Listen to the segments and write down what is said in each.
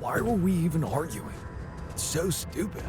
Why were we even arguing? It's so stupid.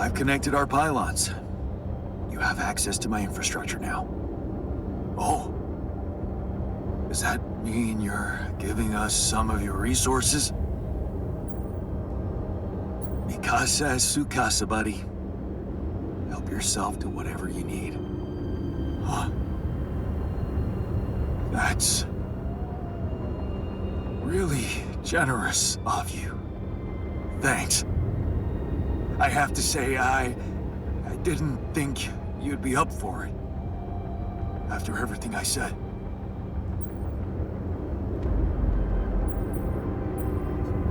I've connected our pylons. You have access to my infrastructure now. Oh. Does that mean you're giving us some of your resources? Mikasa es su casa, buddy. Help yourself to whatever you need. Huh. That's really generous of you. Thanks. I have to say, I didn't think you'd be up for it. After everything I said.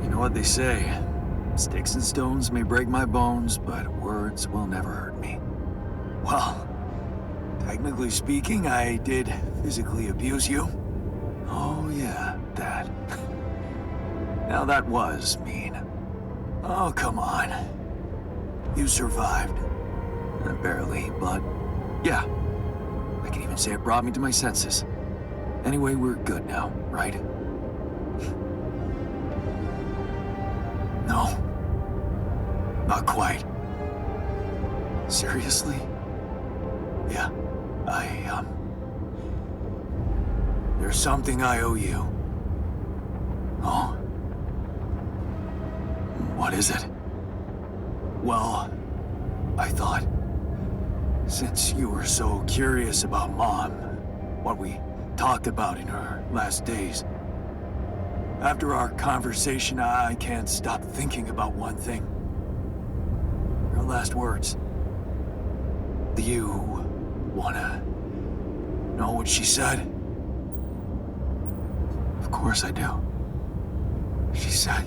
You know what they say? Sticks and stones may break my bones, but words will never hurt me. Well, technically speaking, I did physically abuse you. Oh yeah, that. Now that was mean. Oh, come on. You survived. Barely, but yeah. I can even say it brought me to my senses. Anyway, we're good now, right? No. Not quite. Seriously? Yeah, there's something I owe you. Oh? What is it? Well, I thought, since you were so curious about Mom, what we talked about in her last days, after our conversation, I can't stop thinking about one thing. Her last words. Do you wanna know what she said? Of course I do. She said,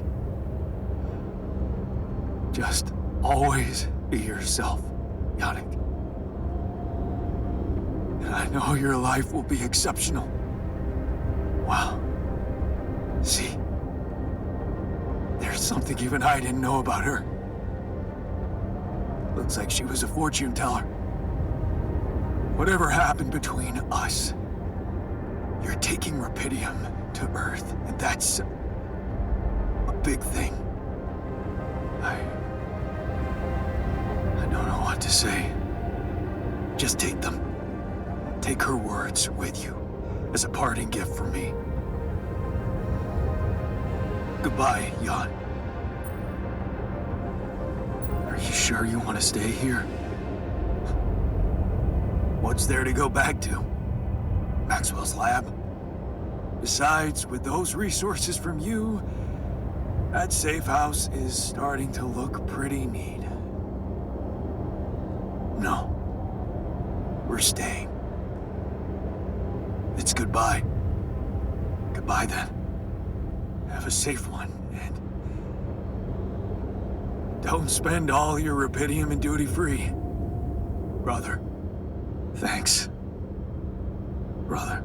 just always be yourself, Yannick. And I know your life will be exceptional. Wow. See, there's something even I didn't know about her. Looks like she was a fortune teller. Whatever happened between us, you're taking Rapidium to Earth, and that's a big thing. I don't know what to say. Just take them. Take her words with you as a parting gift from me. Goodbye, Jan. Are you sure you want to stay here? What's there to go back to? Maxwell's lab? Besides, with those resources from you, that safe house is starting to look pretty neat. No. We're staying. It's goodbye. Goodbye then. Have a safe one, and don't spend all your Rapidium in duty-free. Brother. Thanks. Brother.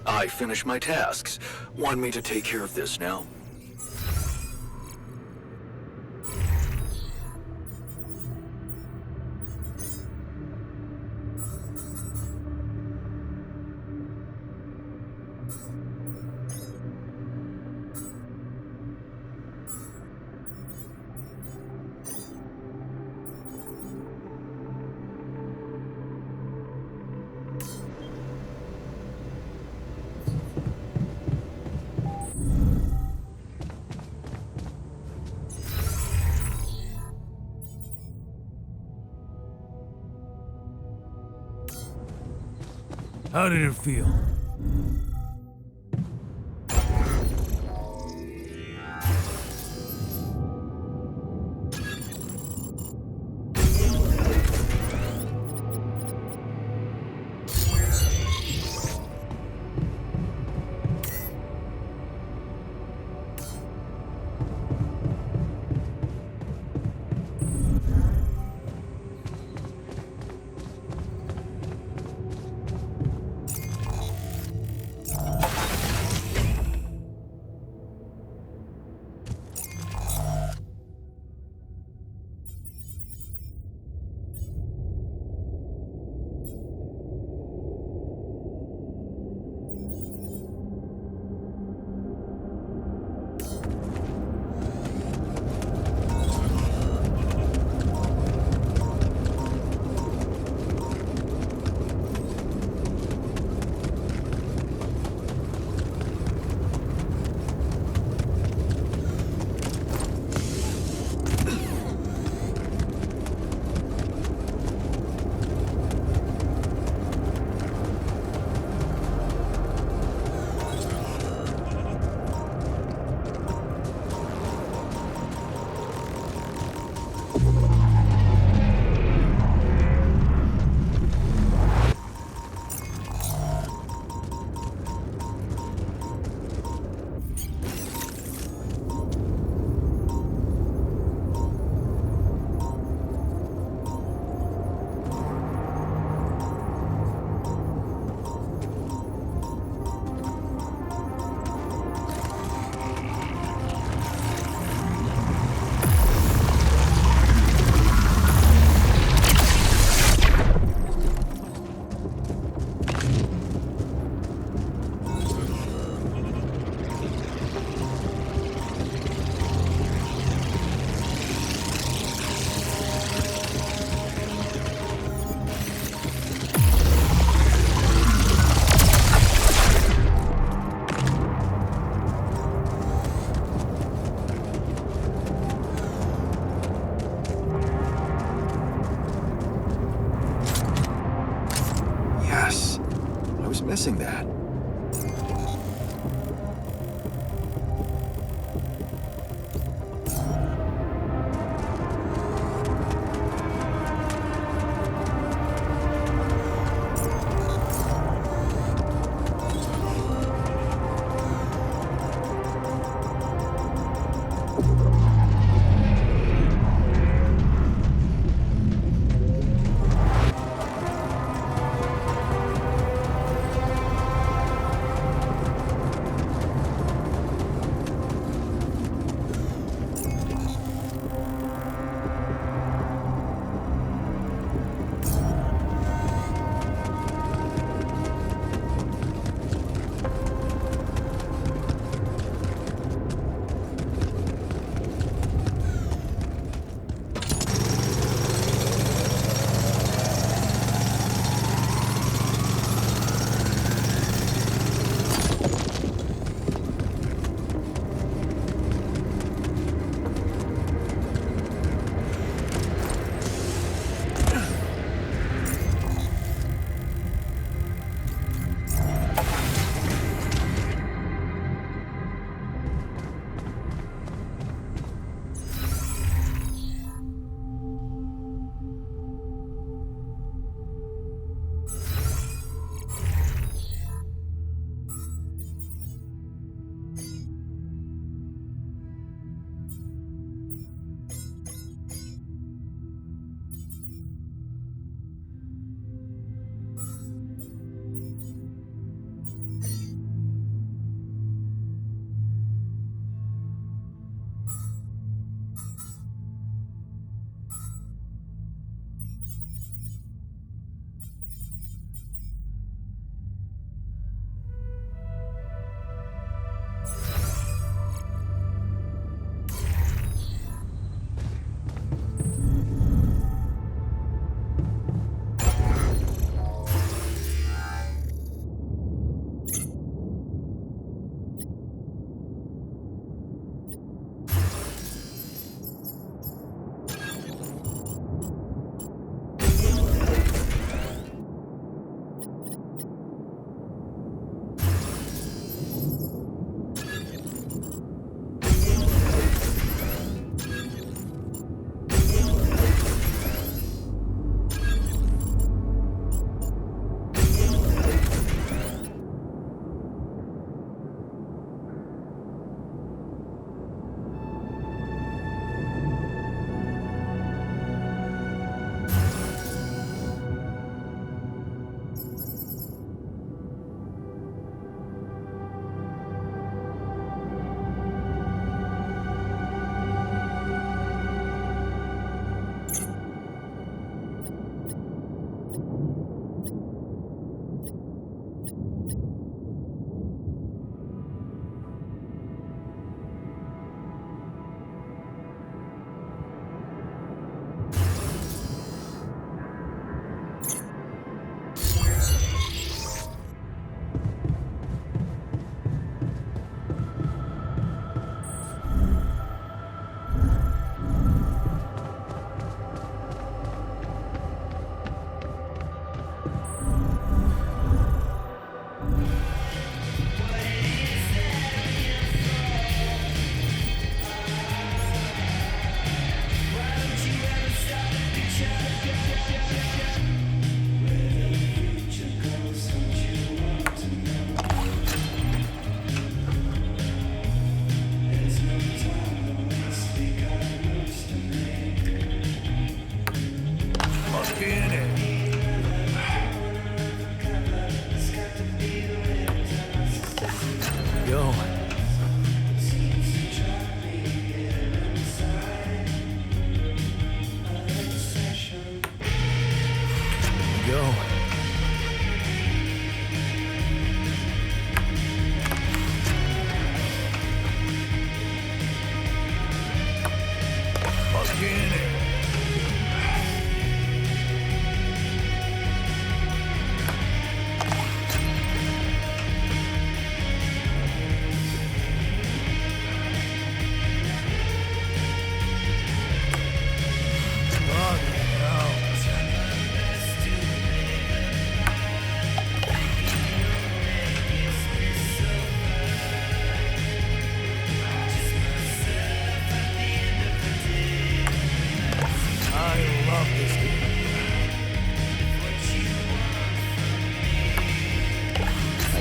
I finished my tasks. Want me to take care of this now? How did it feel? Missing that.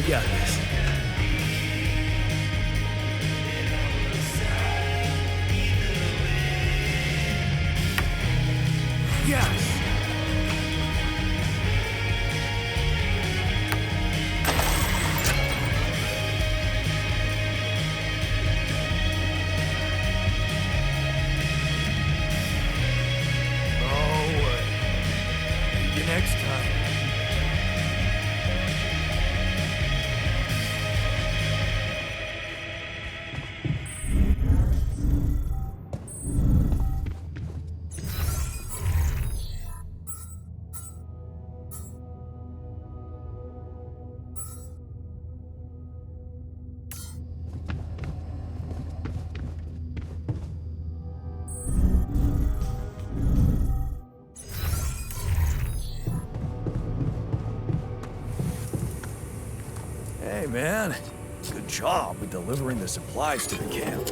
got this. Yes! Next time. Hey, man. Good job with delivering the supplies to the camp.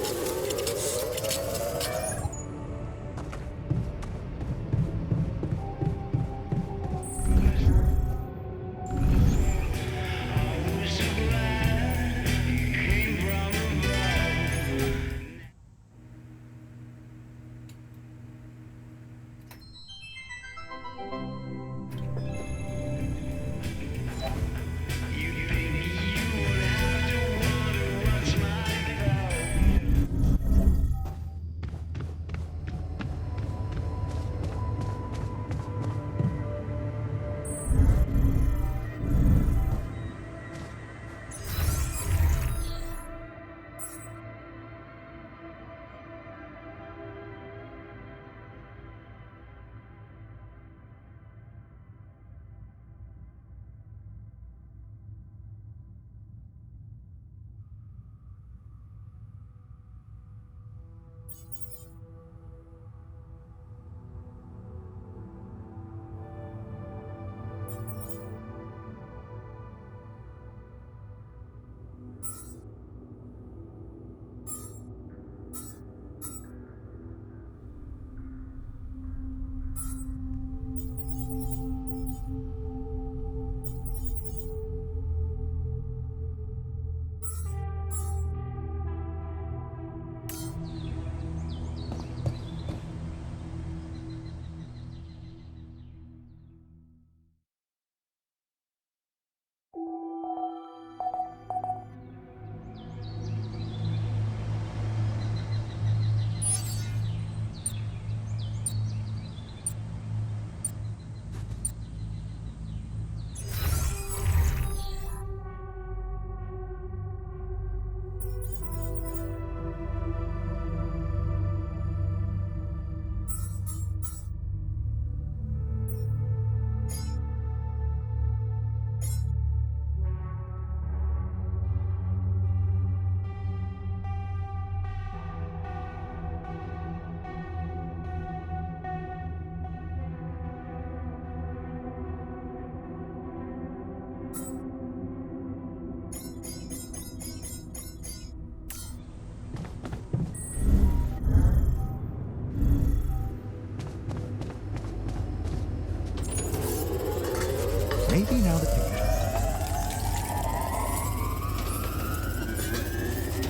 Maybe now the picture.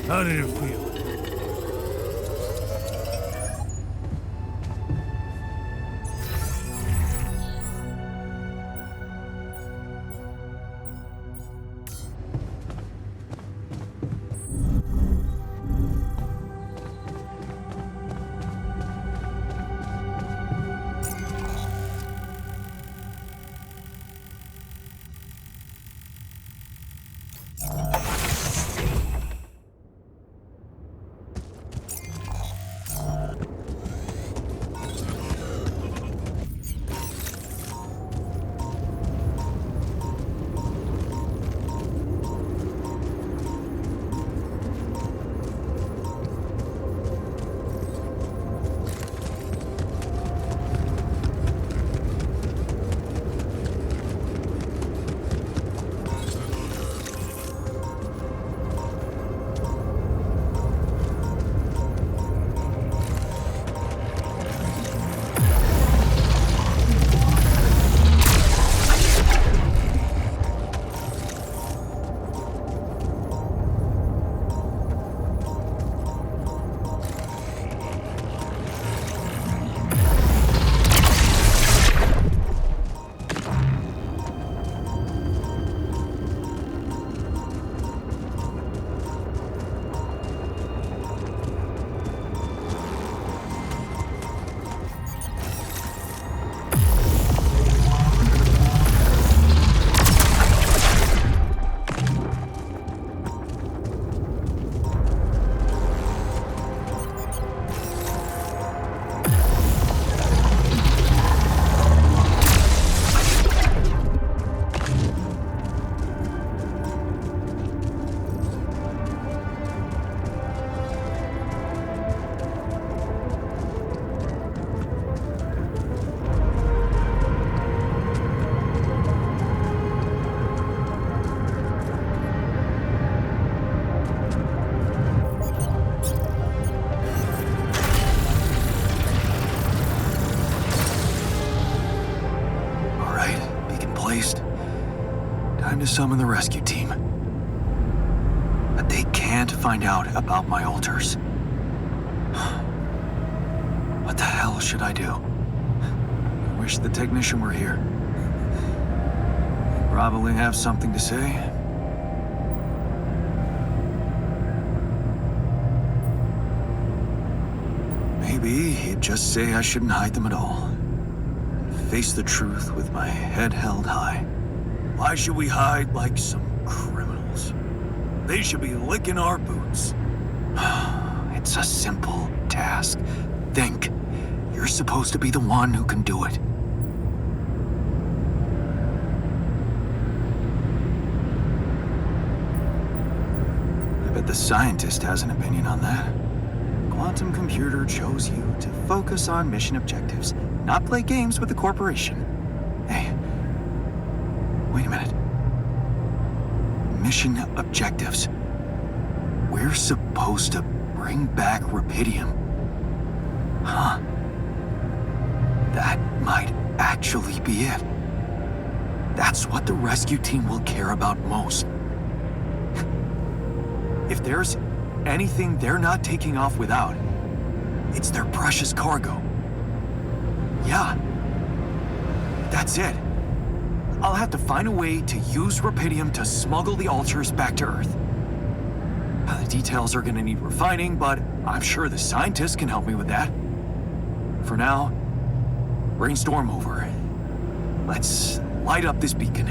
How did it feel? summon the rescue team. But they can't find out about my altars. What the hell should I do? I wish the technician were here. He'd probably have something to say. Maybe he'd just say I shouldn't hide them at all. Face the truth with my head held high. Why should we hide like some criminals? They should be licking our boots. It's a simple task. Think. You're supposed to be the one who can do it. I bet the scientist has an opinion on that. Quantum computer chose you to focus on mission objectives, not play games with the corporation. Hey, wait a minute. Mission objectives. We're supposed to bring back Rapidium. Huh. That might actually be it. That's what the rescue team will care about most. If there's anything they're not taking off without, it's their precious cargo. Yeah. That's it. I'll have to find a way to use Rapidium to smuggle the altars back to Earth. The details are gonna need refining, but I'm sure the scientists can help me with that. For now, brainstorm over. Let's light up this beacon.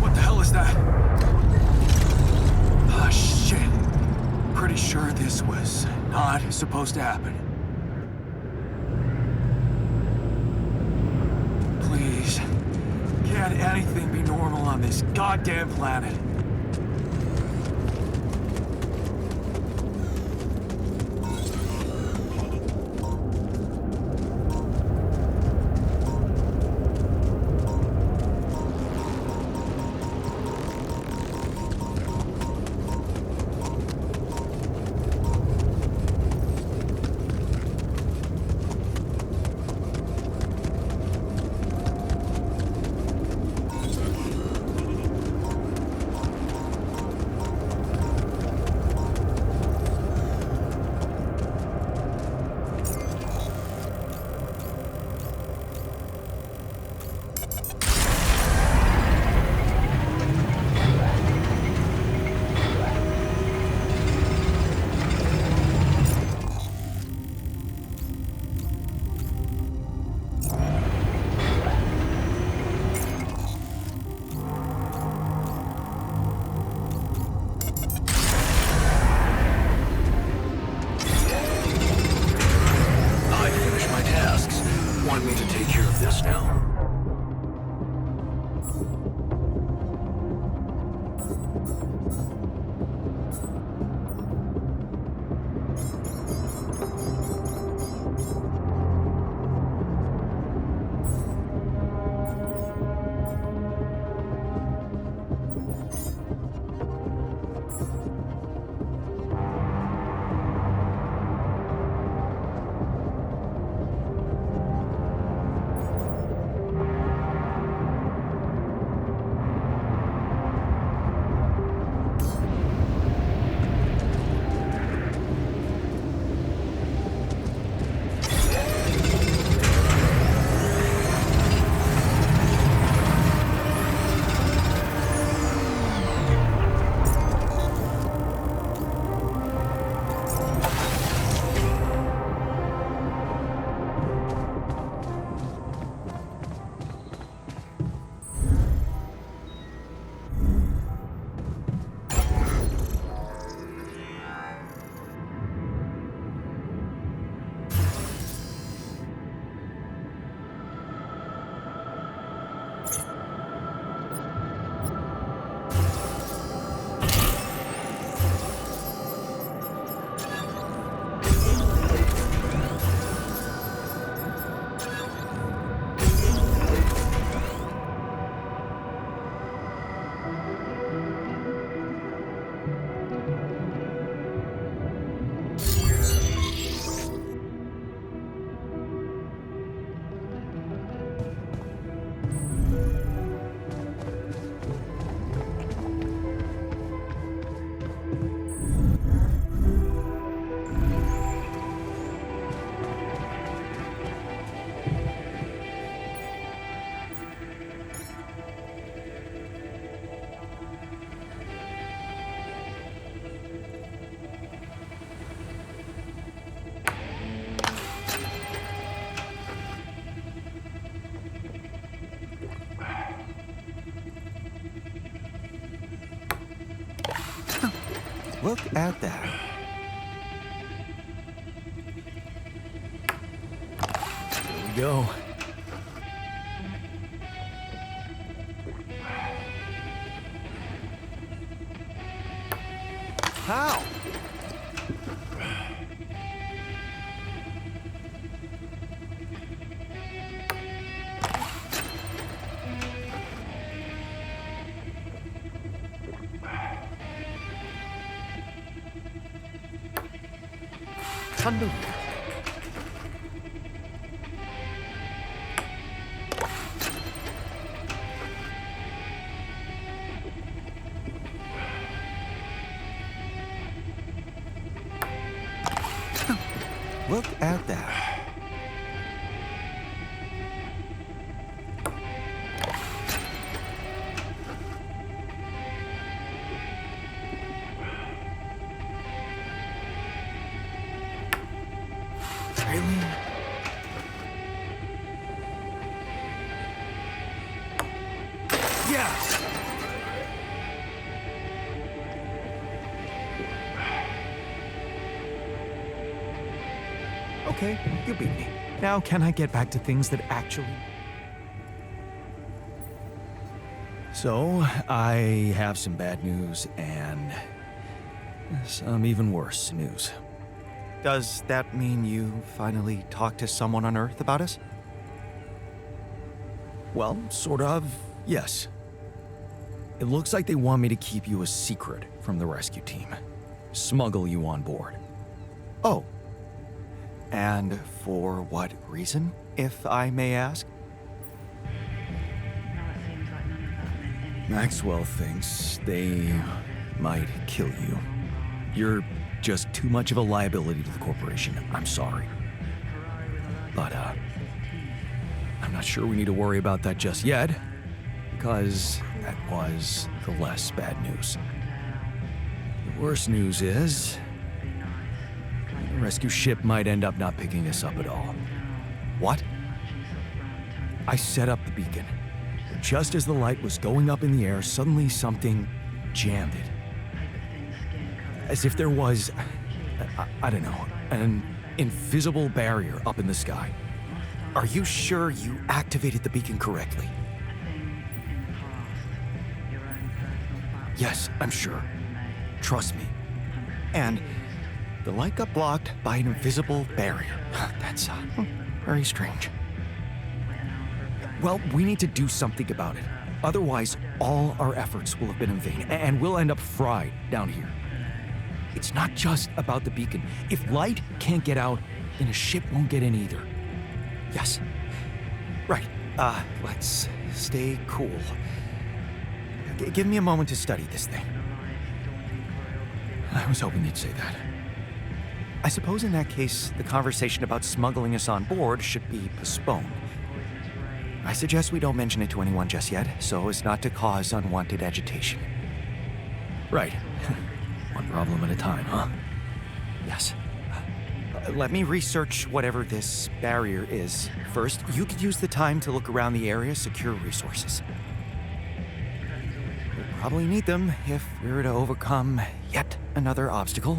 What the hell is that? Ah, shit. Pretty sure this was not supposed to happen. Please, can't anything be normal on this goddamn planet? Look at that. Here we go. How? Unbelievable. Look at that. Really? Yes! Okay, you beat me. Now can I get back to things that actually... So, I have some bad news and some even worse news. Does that mean you finally talked to someone on Earth about us? Well, sort of, yes. It looks like they want me to keep you a secret from the rescue team. Smuggle you on board. Oh. And for what reason, if I may ask? Maxwell thinks they might kill you. You're just too much of a liability to the corporation. I'm sorry. But, I'm not sure we need to worry about that just yet, because that was the less bad news. The worst news is, the rescue ship might end up not picking us up at all. What? I set up the beacon. Just as the light was going up in the air, suddenly something jammed it. As if there was, I don't know, an invisible barrier up in the sky. Are you sure you activated the beacon correctly? Yes, I'm sure. Trust me. And the light got blocked by an invisible barrier. That's very strange. Well, we need to do something about it. Otherwise, all our efforts will have been in vain, and we'll end up fried down here. It's not just about the beacon. If light can't get out, then a ship won't get in either. Yes. Right. Let's stay cool. Give me a moment to study this thing. I was hoping you'd say that. I suppose in that case, the conversation about smuggling us on board should be postponed. I suggest we don't mention it to anyone just yet, so as not to cause unwanted agitation. Right. One problem at a time, huh? Yes. Let me research whatever this barrier is. First, you could use the time to look around the area, secure resources. We'll probably need them if we were to overcome yet another obstacle.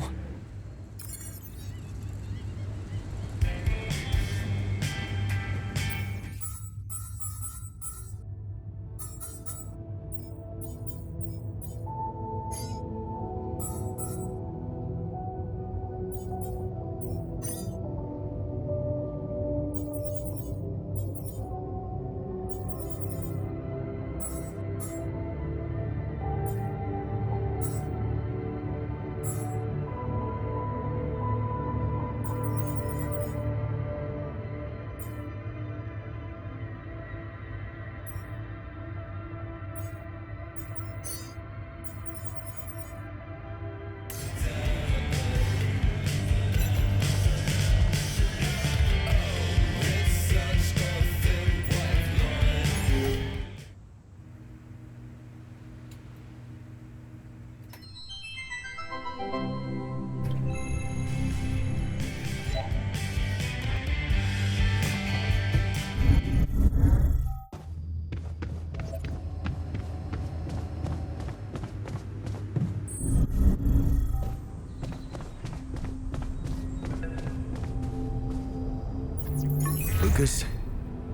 Lucas,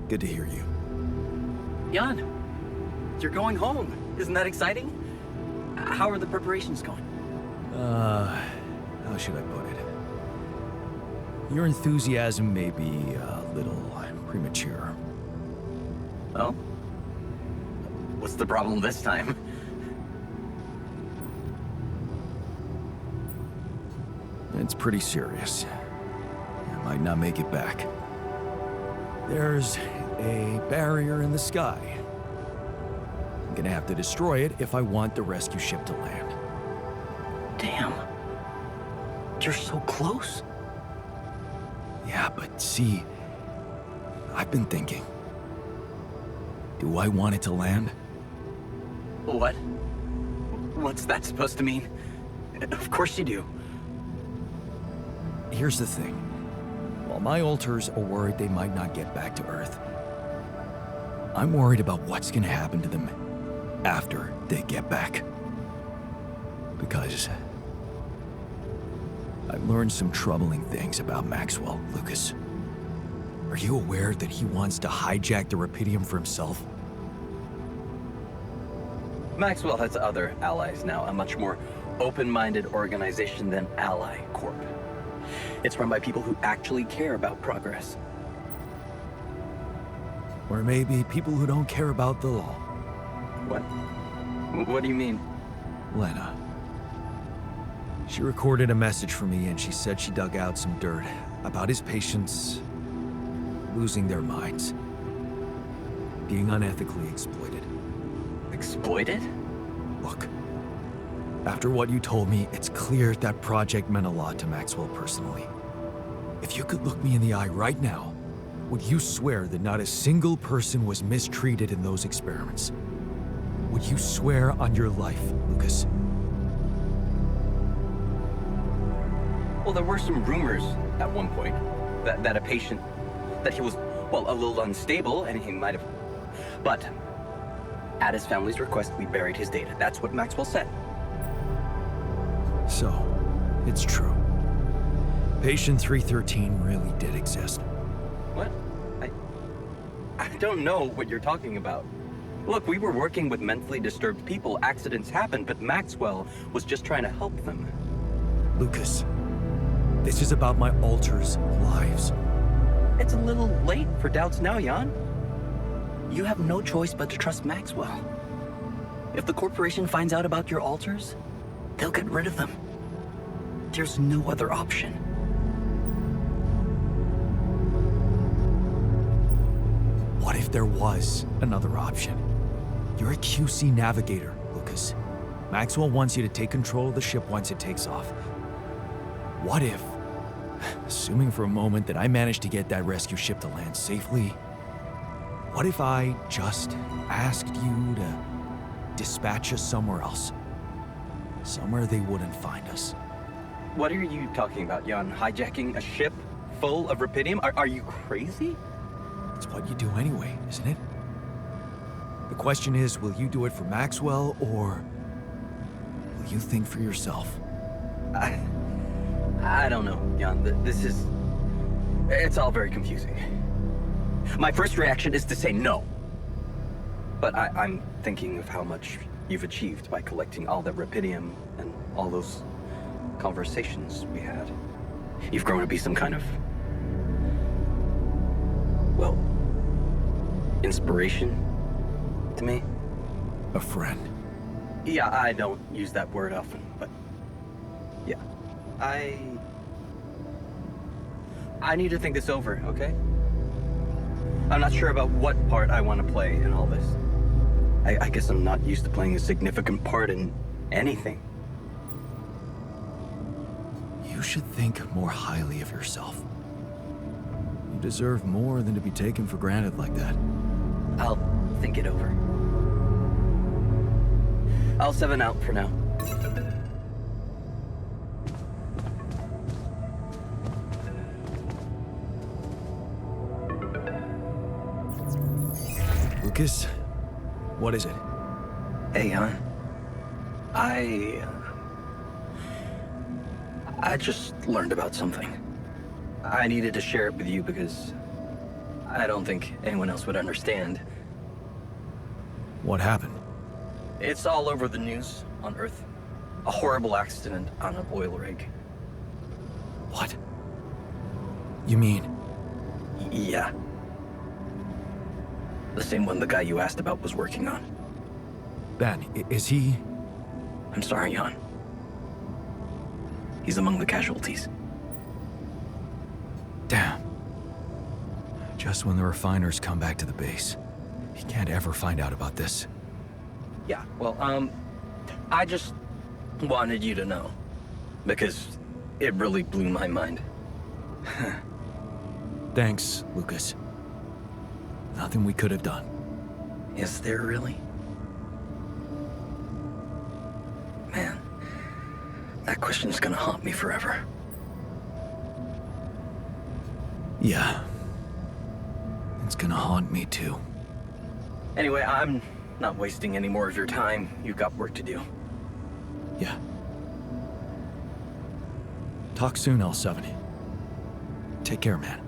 good to hear you. Jan, you're going home. Isn't that exciting? How are the preparations going? How should I put it? Your enthusiasm may be a little premature. Well, what's the problem this time? It's pretty serious. I might not make it back. There's a barrier in the sky. I'm gonna have to destroy it if I want the rescue ship to land. Damn. You're so close. Yeah, but see, I've been thinking. Do I want it to land? What? What's that supposed to mean? Of course you do. Here's the thing. While my alters are worried they might not get back to Earth, I'm worried about what's gonna happen to them after they get back. Because I've learned some troubling things about Maxwell, Lucas. Are you aware that he wants to hijack the Rapidium for himself? Maxwell has other allies now, a much more open-minded organization than Ally Corp. It's run by people who actually care about progress. Or maybe people who don't care about the law. What? What do you mean? Lena. She recorded a message for me and she said she dug out some dirt about his patients losing their minds, being unethically exploited. Exploited? Look, after what you told me, it's clear that project meant a lot to Maxwell personally. If you could look me in the eye right now, would you swear that not a single person was mistreated in those experiments? Would you swear on your life, Lucas? Well, there were some rumors at one point that a patient, that he was, well, a little unstable and he might have... But at his family's request, we buried his data. That's what Maxwell said. So, it's true. Patient 313 really did exist. What? I don't know what you're talking about. Look, we were working with mentally disturbed people. Accidents happen, but Maxwell was just trying to help them. Lucas, this is about my alters' lives. It's a little late for doubts now, Jan. You have no choice but to trust Maxwell. If the corporation finds out about your alters, they'll get rid of them. There's no other option. What if there was another option? You're a QC navigator, Lucas. Maxwell wants you to take control of the ship once it takes off. What if, assuming for a moment that I managed to get that rescue ship to land safely, what if I just asked you to dispatch us somewhere else? Somewhere they wouldn't find us. What are you talking about, Jan? Hijacking a ship full of Rapidium? Are you crazy? It's what you do anyway, isn't it? The question is, will you do it for Maxwell, or will you think for yourself? I don't know, Jan. It's all very confusing. My first reaction is to say no. But I'm thinking of how much you've achieved by collecting all that Rapidium and all those conversations we had. You've grown to be some kind of, well, inspiration to me. A friend. Yeah, I don't use that word often, but yeah. I need to think this over, okay? I'm not sure about what part I want to play in all this. I guess I'm not used to playing a significant part in anything. You should think more highly of yourself. You deserve more than to be taken for granted like that. I'll think it over. I'll 7 out for now. Lucas, what is it? Hey, hon. I just learned about something. I needed to share it with you because I don't think anyone else would understand. What happened? It's all over the news on Earth. A horrible accident on an oil rig. What? You mean... Yeah. The same one the guy you asked about was working on. Ben, is he... I'm sorry, Jan. He's among the casualties. Damn. Just when the refiners come back to the base. He can't ever find out about this. Yeah, well, I just wanted you to know. Because it really blew my mind. Thanks, Lucas. Nothing we could have done. Is there really? Man, that question's gonna haunt me forever. Yeah. It's gonna haunt me too. Anyway, I'm not wasting any more of your time. You've got work to do. Yeah. Talk soon, L7. Take care, man.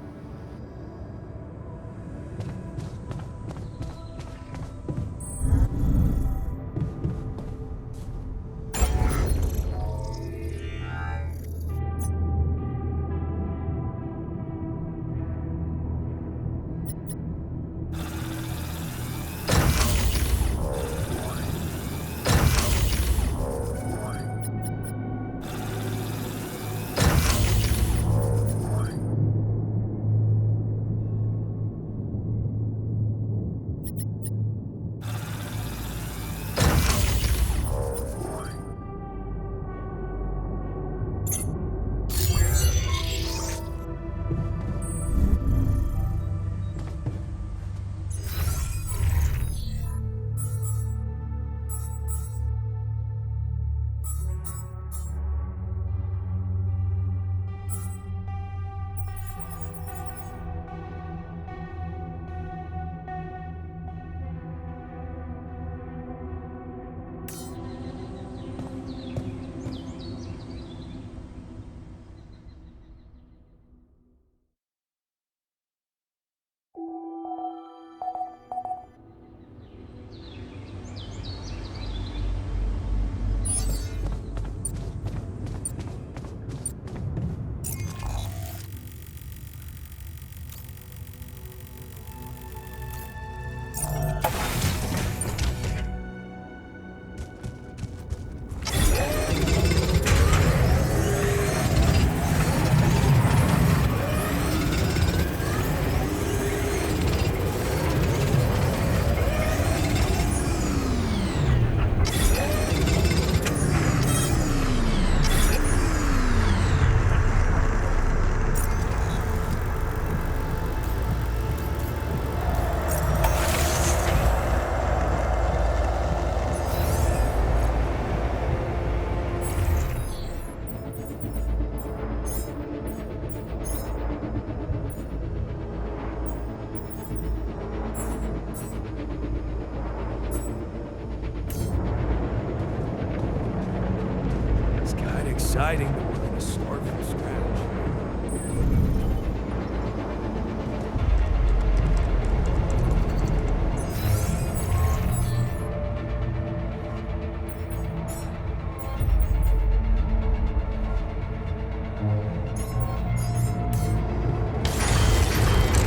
Exciting that we're gonna start from scratch.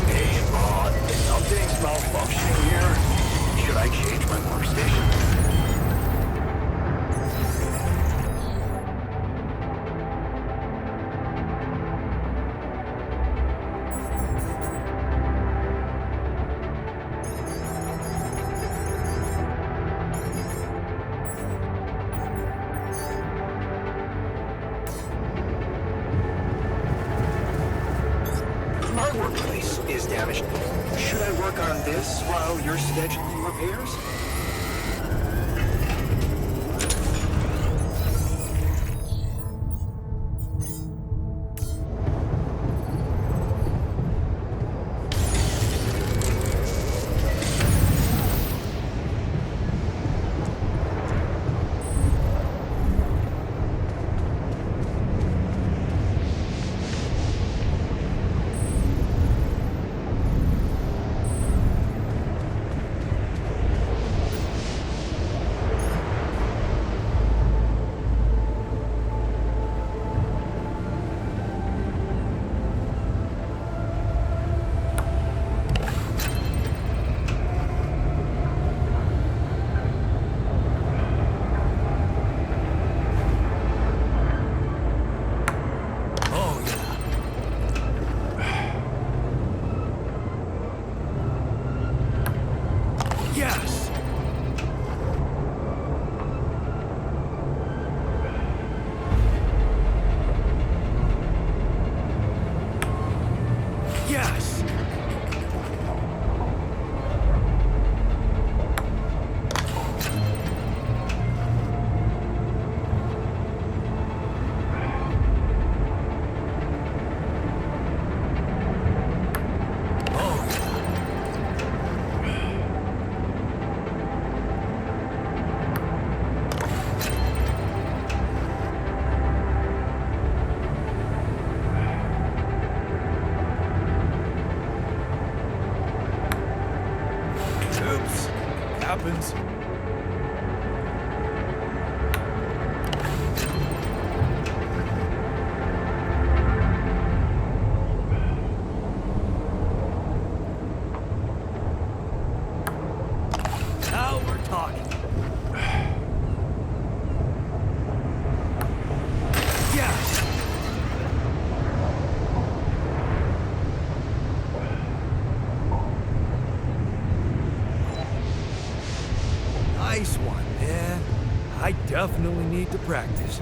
Hey, something's malfunctioning here. Should I change my workstation? My workplace is damaged. Should I work on this while you're scheduling repairs? happens. Now we're talking. Yes! Nice one, man. I definitely need to practice.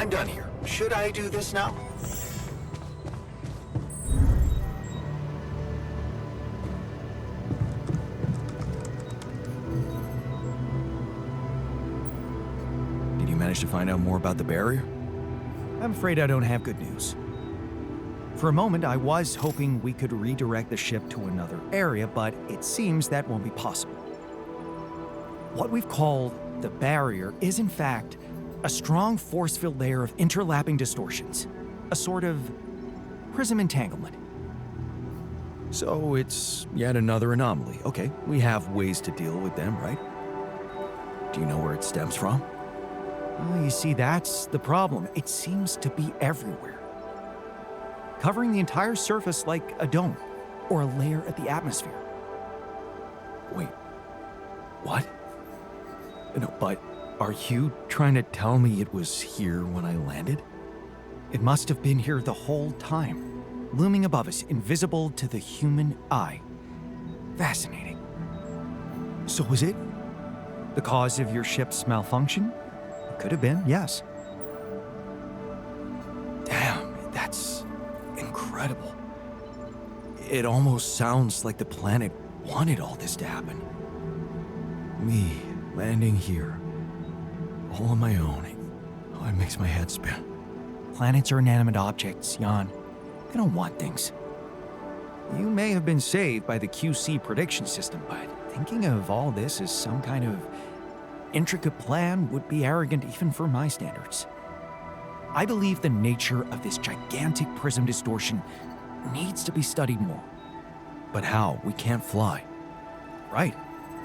I'm done here. Should I do this now? Did you manage to find out more about the barrier? I'm afraid I don't have good news. For a moment, I was hoping we could redirect the ship to another area, but it seems that won't be possible. What we've called the barrier is, in fact, a strong force-filled layer of interlapping distortions, a sort of prism entanglement. So it's yet another anomaly. Okay, we have ways to deal with them, right? Do you know where it stems from? Well, you see, that's the problem. It seems to be everywhere, covering the entire surface like a dome or a layer of the atmosphere. Wait, what? No, but are you trying to tell me it was here when I landed? It must have been here the whole time, looming above us, invisible to the human eye. Fascinating. So was it the cause of your ship's malfunction? It could have been, yes. Damn, that's incredible. It almost sounds like the planet wanted all this to happen. Me landing here, all on my own. Oh, it makes my head spin. Planets are inanimate objects, Jan. They don't want things. You may have been saved by the QC prediction system, but thinking of all this as some kind of intricate plan would be arrogant even for my standards. I believe the nature of this gigantic prism distortion needs to be studied more. But how? We can't fly. Right.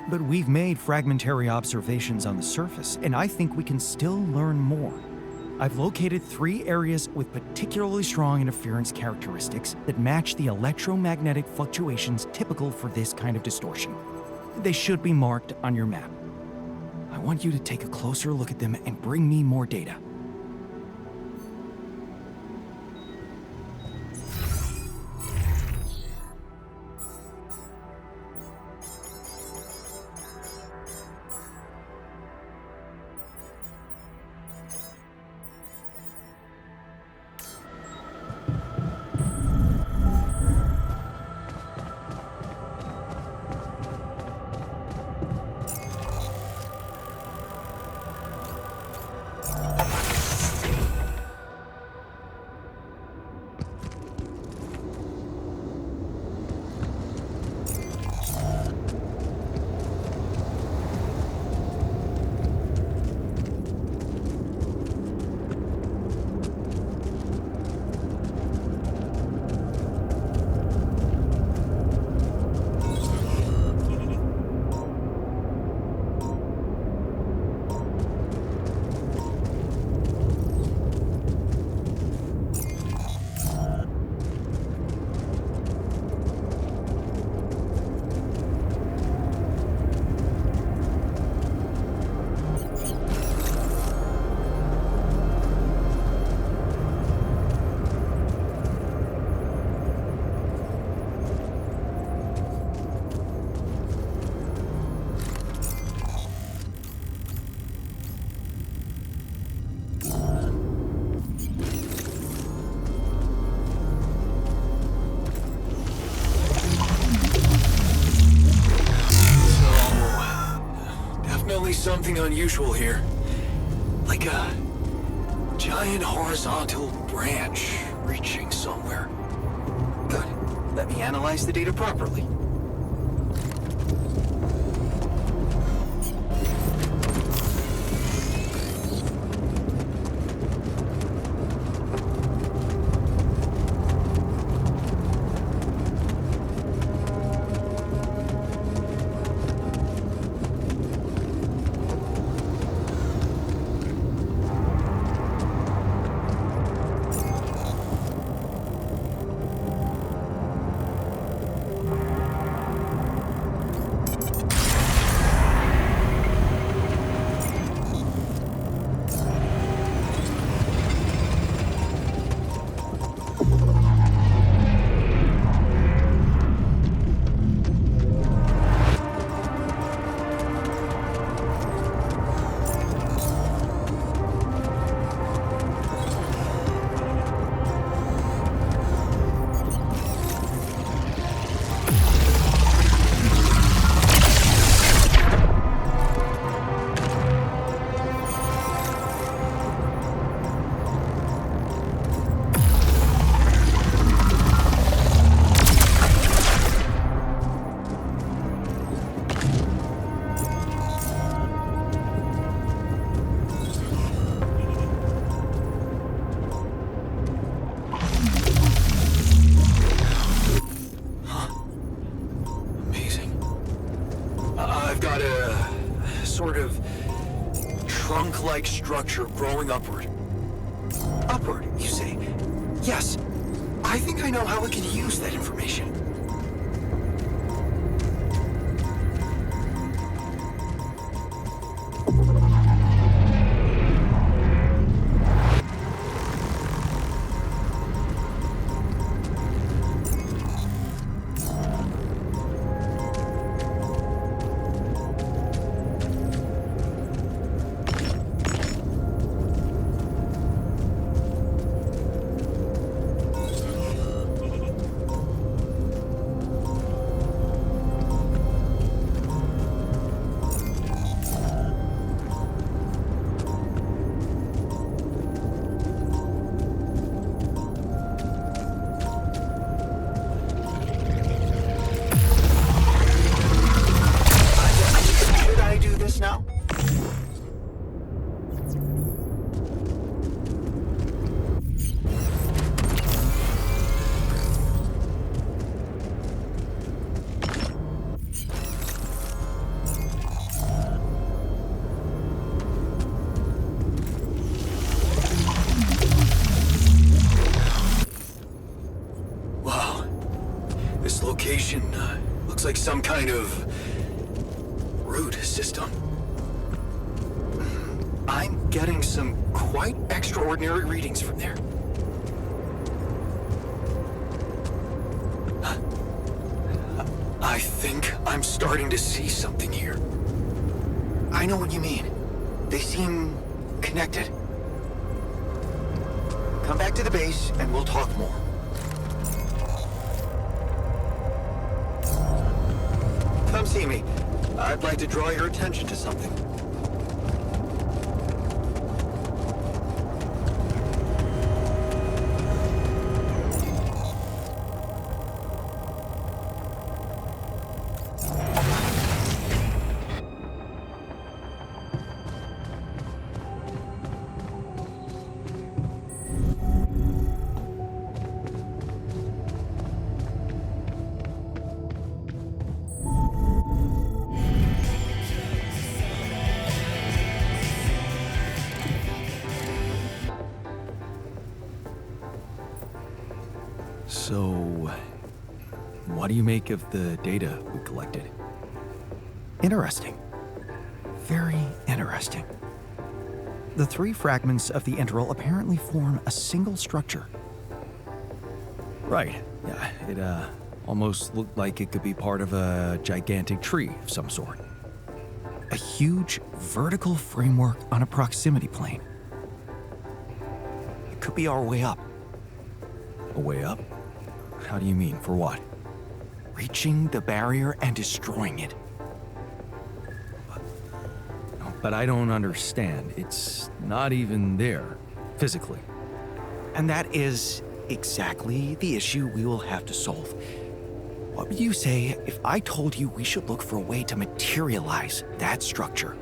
But we've made fragmentary observations on the surface, and I think we can still learn more. I've located 3 areas with particularly strong interference characteristics that match the electromagnetic fluctuations typical for this kind of distortion. They should be marked on your map. I want you to take a closer look at them and bring me more data. Something unusual here. Like a giant horizontal branch reaching somewhere. Good. Let me analyze the data properly. of trunk-like structure growing upward. Upward, you say? Yes. I think I know how we could use that information. Now? Wow. This location looks like some kind of root system. I'm getting some quite extraordinary readings from there. I think I'm starting to see something here. I know what you mean. They seem connected. Come back to the base and we'll talk more. Come see me. I'd like to draw your attention to something. So, what do you make of the data we collected? Interesting. Very interesting. The three fragments of the integral apparently form a single structure. Right. Yeah, it almost looked like it could be part of a gigantic tree of some sort. A huge vertical framework on a proximity plane. It could be our way up. A way up? How do you mean? For what? Reaching the barrier and destroying it. But I don't understand. It's not even there, physically. And that is exactly the issue we will have to solve. What would you say if I told you we should look for a way to materialize that structure?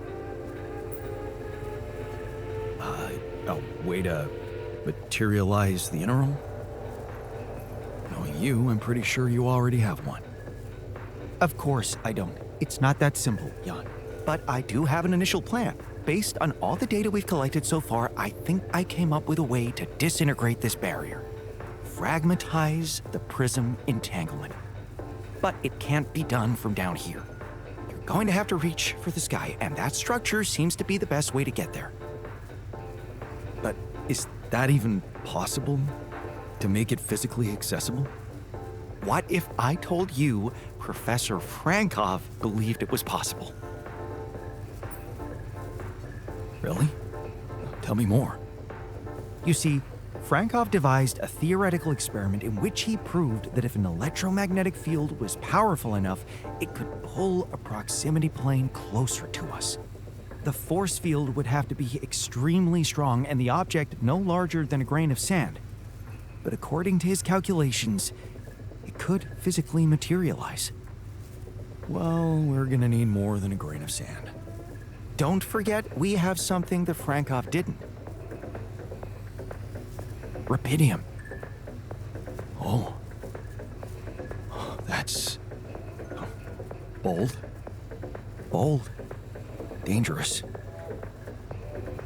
A way to materialize the integral? Knowing you, I'm pretty sure you already have one. Of course I don't. It's not that simple, Jan. But I do have an initial plan. Based on all the data we've collected so far, I think I came up with a way to disintegrate this barrier. Fragmentize the prism entanglement. But it can't be done from down here. You're going to have to reach for the sky, and that structure seems to be the best way to get there. But is that even possible? To make it physically accessible? What if I told you Professor Frankov believed it was possible? Really? Tell me more. You see, Frankov devised a theoretical experiment in which he proved that if an electromagnetic field was powerful enough, it could pull a proximity plane closer to us. The force field would have to be extremely strong and the object no larger than a grain of sand. But according to his calculations, it could physically materialize. Well, we're gonna need more than a grain of sand. Don't forget, we have something that Frankov didn't. Rubidium. Oh. That's... bold. Bold. dangerous.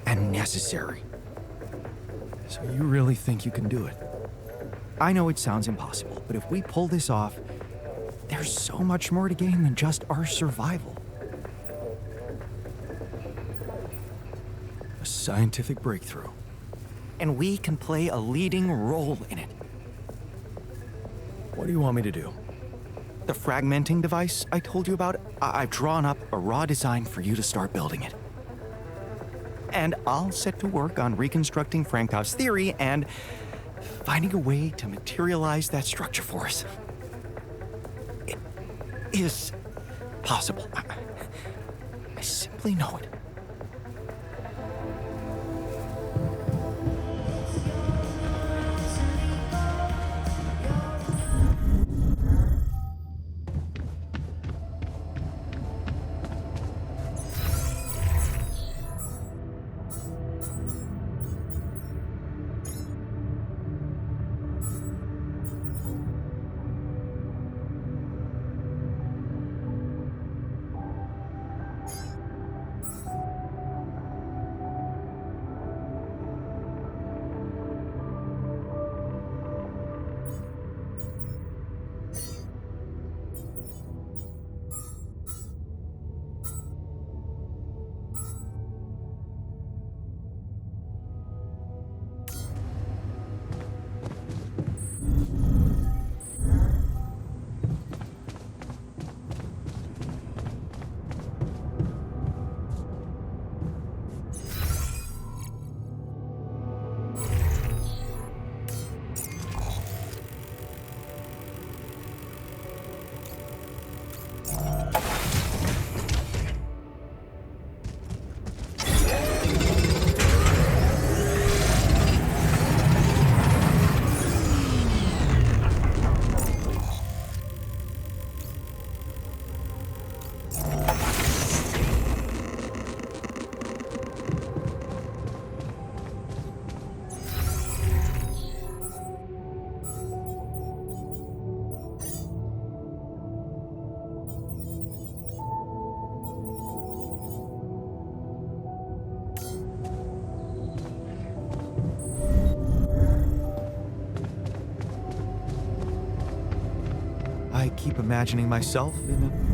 And necessary. So you really think you can do it? I know it sounds impossible, but if we pull this off, there's so much more to gain than just our survival. A scientific breakthrough. And we can play a leading role in it. What do you want me to do? The fragmenting device I told you about, I've drawn up a raw design for you to start building it. And I'll set to work on reconstructing Franktov's theory and finding a way to materialize that structure for us. It is possible. I simply know it. I keep imagining myself in a...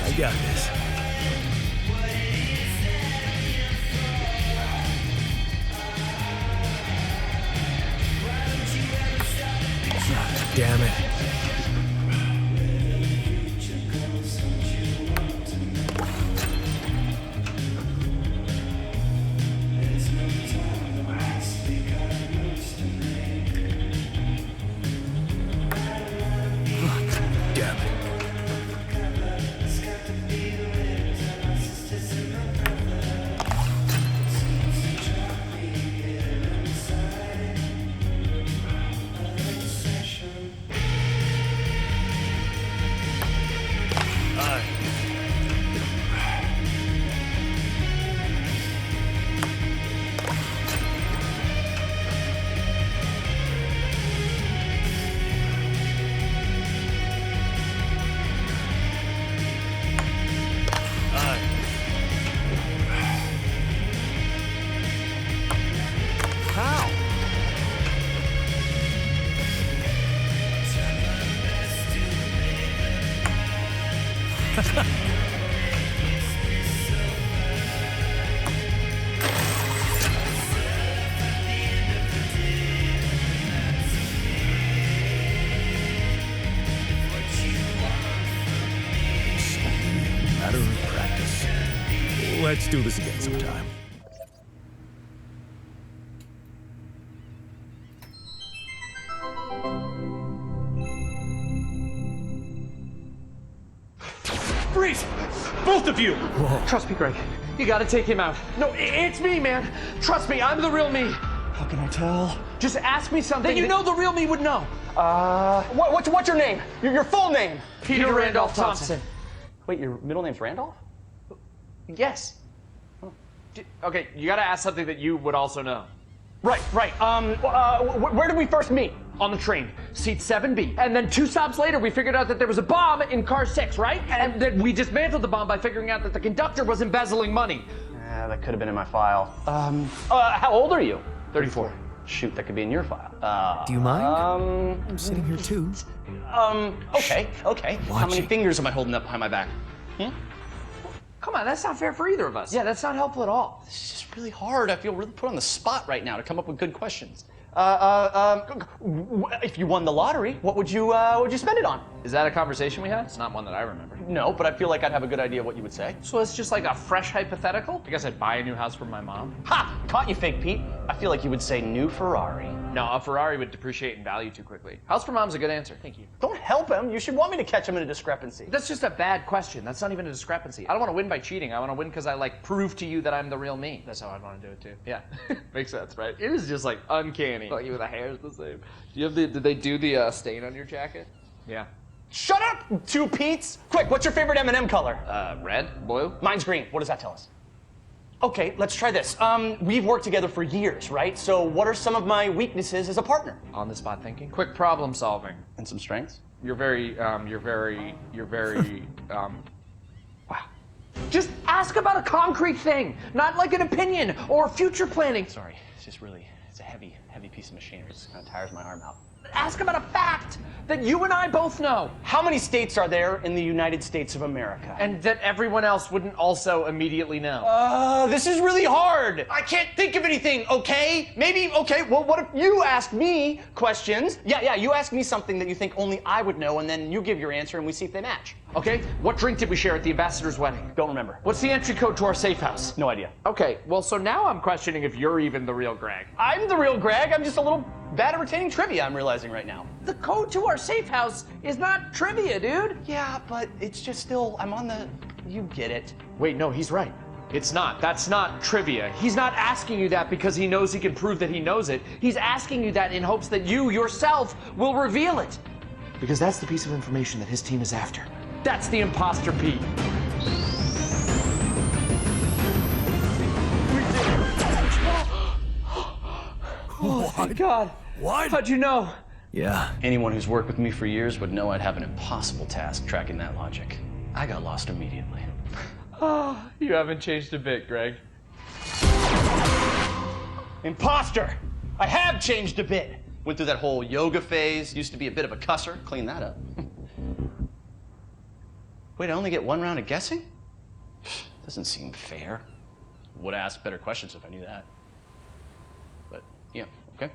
I got this. Damn it. Damn it. How? Matter of practice. Let's do this again sometime. Freeze! Both of of you! Trust me, Greg. You gotta take him out. No, it's me, man. Trust me, I'm the real me. How can I tell? Just ask me something that you know the real me would know. What's your name? Your full name? Peter Randolph Thompson. Wait, your middle name's Randolph? Yes. Okay, you gotta ask something that you would also know. Right. Where did we first meet? On the train, seat 7B. And then 2 stops later, we figured out that there was a bomb in car 6, right? And then we dismantled the bomb by figuring out that the conductor was embezzling money. That could have been in my file. How old are you? 34. Shoot, that could be in your file. Do you mind? I'm sitting here too. Okay. How many fingers am I holding up behind my back? Come on, that's not fair for either of us. Yeah, that's not helpful at all. This is just really hard. I feel really put on the spot right now to come up with good questions. If you won the lottery, what would you spend it on? Is that a conversation we had? It's not one that I remember. No, but I feel like I'd have a good idea what you would say. So it's just like a fresh hypothetical? I guess I'd buy a new house for my mom. Ha! Caught you, fake Pete. I feel like you would say new Ferrari. No, a Ferrari would depreciate in value too quickly. House for mom's a good answer. Thank you. Don't help him. You should want me to catch him in a discrepancy. That's just a bad question. That's not even a discrepancy. I don't want to win by cheating. I want to win because I prove to you that I'm the real me. That's how I'd want to do it too. Yeah, makes sense, right? It is just uncanny. Like even the hair's the same. Do you have did they do the stain on your jacket? Yeah. Shut up, 2 Pete's. Quick, what's your favorite M&M color? Red, blue. Mine's green. What does that tell us? Okay, let's try this. We've worked together for years, right? So what are some of my weaknesses as a partner? On the spot thinking. Quick problem solving. And some strengths? You're very, wow. Just ask about a concrete thing, not like an opinion or future planning. Sorry, it's a heavy piece of machinery. It just kind of tires my arm out. Ask about a fact that you and I both know. How many states are there in the United States of America? And that everyone else wouldn't also immediately know. This is really hard. I can't think of anything, okay? Well, what if you ask me questions? Yeah, you ask me something that you think only I would know, and then you give your answer, and we see if they match. Okay, what drink did we share at the ambassador's wedding? Don't remember. What's the entry code to our safe house? No idea. Okay, well, so now I'm questioning if you're even the real Greg. I'm the real Greg. I'm just a little bad at retaining trivia, I'm realizing right now. The code to our safe house is not trivia, dude. Yeah, but it's just still, you get it. Wait, no, he's right. It's not. That's not trivia. He's not asking you that because he knows he can prove that he knows it. He's asking you that in hopes that you yourself will reveal it. Because that's the piece of information that his team is after. That's the imposter Pete. Oh my God. What? How'd you know? Yeah. Anyone who's worked with me for years would know I'd have an impossible task tracking that logic. I got lost immediately. Oh, you haven't changed a bit, Greg. Imposter! I have changed a bit. Went through that whole yoga phase, used to be a bit of a cusser, cleaned that up. Wait, I only get 1 round of guessing? Doesn't seem fair. Would have asked better questions if I knew that. But, yeah, okay.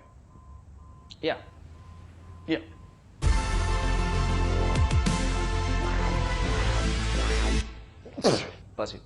Yeah. Bless you.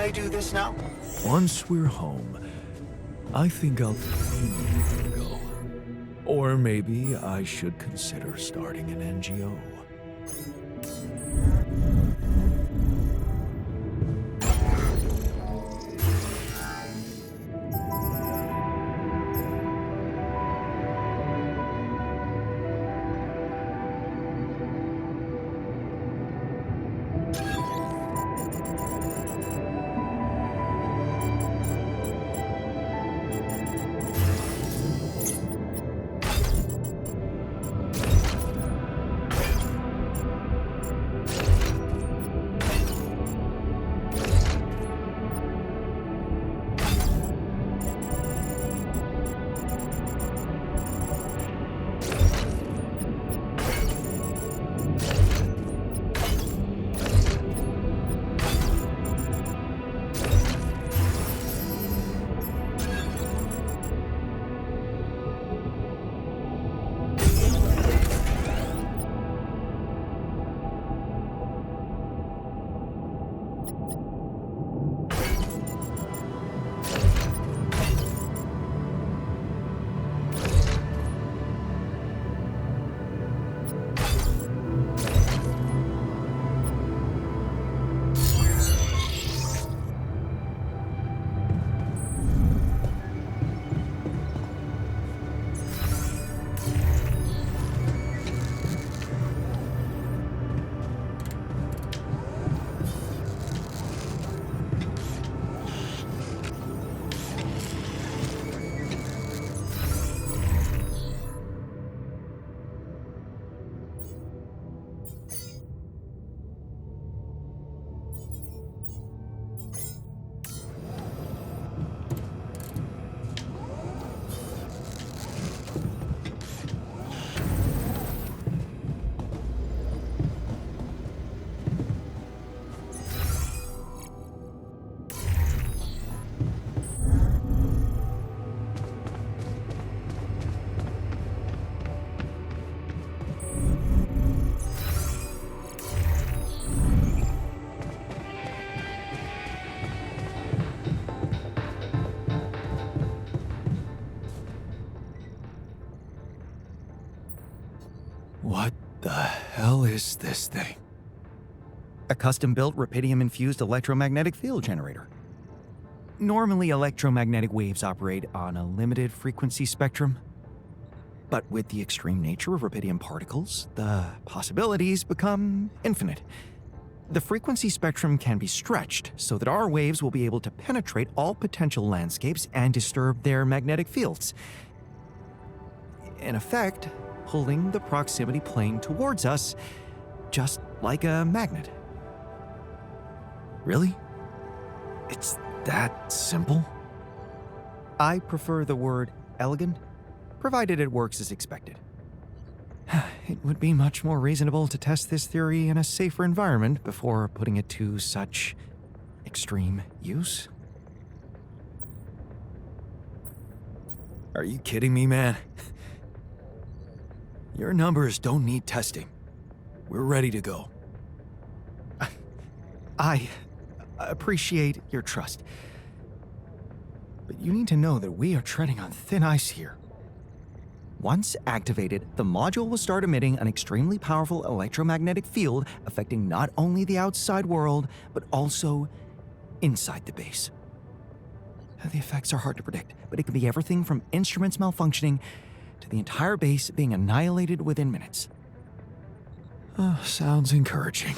I do this now? Once we're home, I think I'll go. Or maybe I should consider starting an NGO. What the hell is this thing? A custom-built rubidium-infused electromagnetic field generator. Normally, electromagnetic waves operate on a limited frequency spectrum. But with the extreme nature of rubidium particles, the possibilities become infinite. The frequency spectrum can be stretched so that our waves will be able to penetrate all potential landscapes and disturb their magnetic fields. In effect, pulling the proximity plane towards us, just like a magnet. Really? It's that simple? I prefer the word elegant, provided it works as expected. It would be much more reasonable to test this theory in a safer environment before putting it to such extreme use. Are you kidding me, man? Your numbers don't need testing. We're ready to go. I appreciate your trust. But you need to know that we are treading on thin ice here. Once activated, the module will start emitting an extremely powerful electromagnetic field affecting not only the outside world, but also inside the base. The effects are hard to predict, but it can be everything from instruments malfunctioning to the entire base being annihilated within minutes. Sounds encouraging.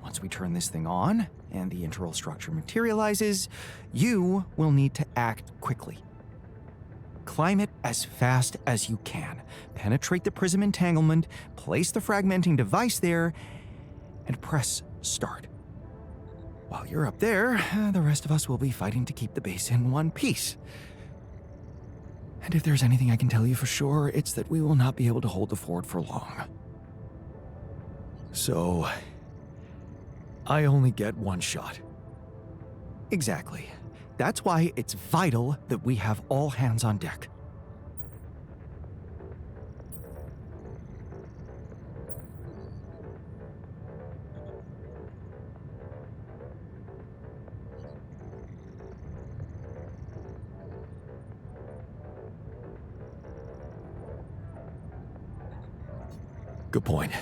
Once we turn this thing on, and the internal structure materializes, you will need to act quickly. Climb it as fast as you can, penetrate the prism entanglement, place the fragmenting device there, and press start. While you're up there, the rest of us will be fighting to keep the base in one piece. And if there's anything I can tell you for sure, it's that we will not be able to hold the fort for long. So, I only get one shot. Exactly. That's why it's vital that we have all hands on deck. Good point.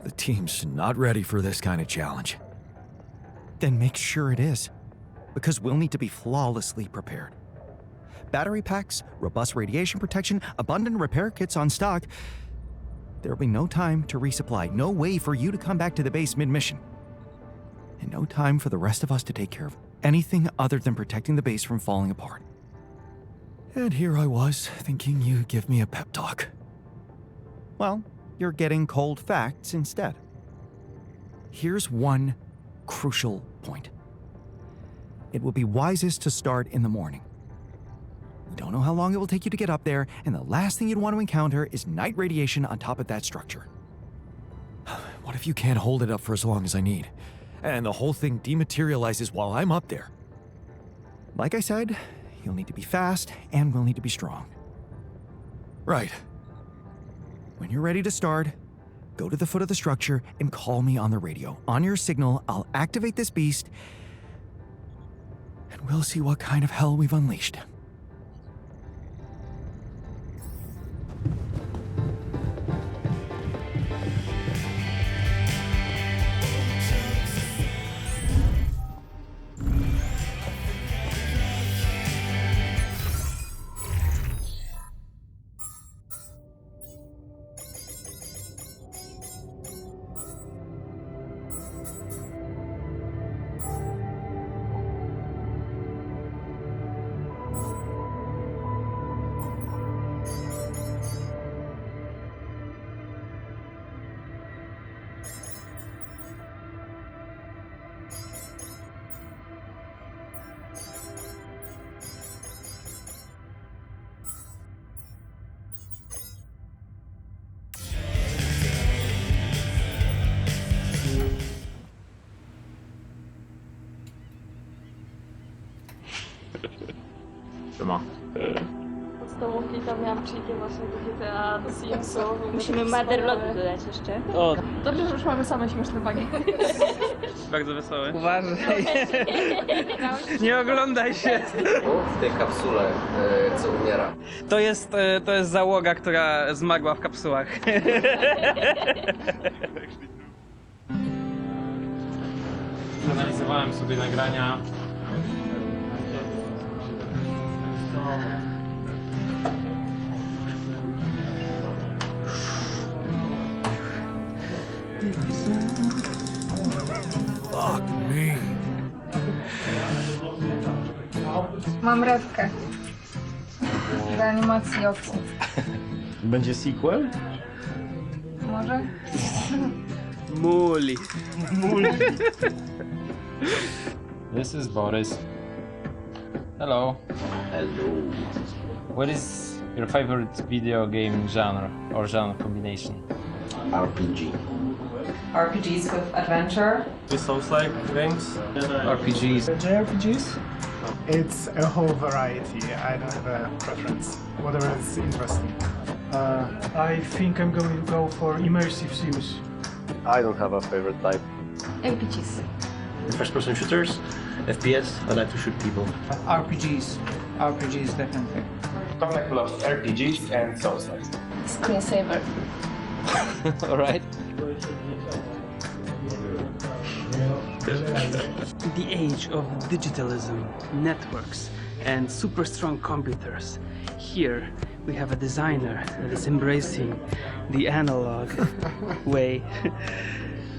The team's not ready for this kind of challenge. Then make sure it is, because we'll need to be flawlessly prepared. Battery packs, robust radiation protection, abundant repair kits on stock. There'll be no time to resupply, no way for you to come back to the base mid-mission. And no time for the rest of us to take care of anything other than protecting the base from falling apart. And here I was, thinking you'd give me a pep talk. Well, you're getting cold facts instead. Here's one crucial point. It will be wisest to start in the morning. You don't know how long it will take you to get up there, and the last thing you'd want to encounter is night radiation on top of that structure. What if you can't hold it up for as long as I need, and the whole thing dematerializes while I'm up there? Like I said, you'll need to be fast, and we'll need to be strong. Right. When you're ready to start, go to the foot of the structure and call me on the radio. On your signal, I'll activate this beast, and we'll see what kind of hell we've unleashed. Podstawówki to miałam przyjdzie właśnie do GTA, do Simsów. Musimy Motherlodu dodać jeszcze. O! Dobrze, że już mamy same śmieszne bagi. Bardzo wesoły. Uważaj. Nie oglądaj się. W tej kapsule, co umiera. To jest załoga, która zmarła w kapsułach. Analizowałem sobie nagrania. Fuck me. Mam rewkę. Reanimacji oczu. Będzie sequel? Może? Muli. This is Boris. Hello. Hello. What is your favorite video game genre or genre combination? RPG. RPGs with adventure. The Souls-like games? RPGs. JRPGs? It's a whole variety. I don't have a preference. Whatever is interesting. I think I'm going to go for immersive sims. I don't have a favorite type. RPGs. First-person shooters, FPS. I like to shoot people. RPGs. RPGs, definitely. Tomek loves RPGs and Souls-like. Screensaver. Alright. The age of digitalism, networks, and super strong computers. Here we have a designer that is embracing the analog way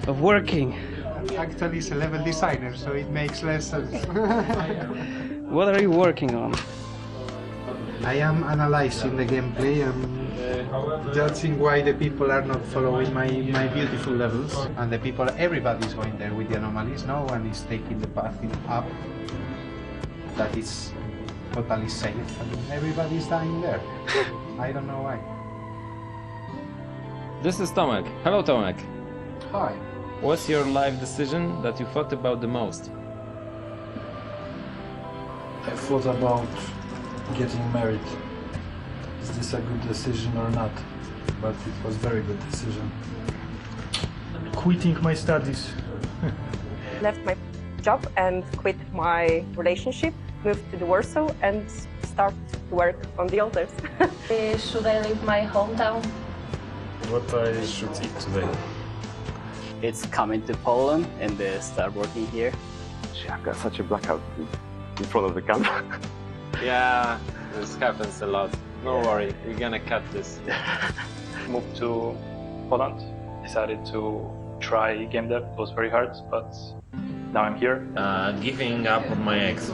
of working. Actually, it's a level designer, so it makes less sense. What are you working on? I am analyzing the gameplay and judging why the people are not following my beautiful levels. And the people, everybody is going there with the anomalies. No one is taking the path up that is totally safe. And everybody is dying there. I don't know why. This is Tomek. Hello, Tomek. Hi. What's your life decision that you thought about the most? I thought about getting married. Is this a good decision or not? But it was a very good decision. Quitting my studies. Left my job and quit my relationship, moved to the Warsaw and start to work on the altars. Should I leave my hometown? what I should eat today. It's coming to Poland and start working here. I've got such a blackout in front of the camera. Yeah, this happens a lot. No worry, we're gonna cut this. Moved to Poland, decided to try game dev. It was very hard, but now I'm here. Giving up on my ex.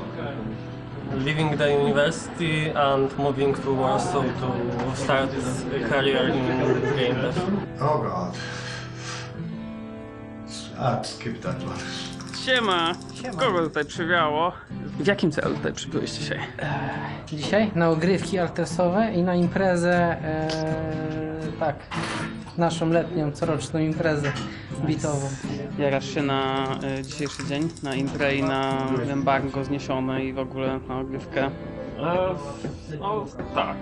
Leaving the university and moving to Warsaw to start a career in game dev. Oh god. Skip that one. Siema! Kogo tutaj przywiało? W jakim celu tutaj przybyłeś dzisiaj? Dzisiaj na ogrywki artesowe i na imprezę, tak, naszą letnią, coroczną imprezę bitową. Jarasz się na dzisiejszy dzień, na imprę i na embargo zniesione i w ogóle na ogrywkę? No tak.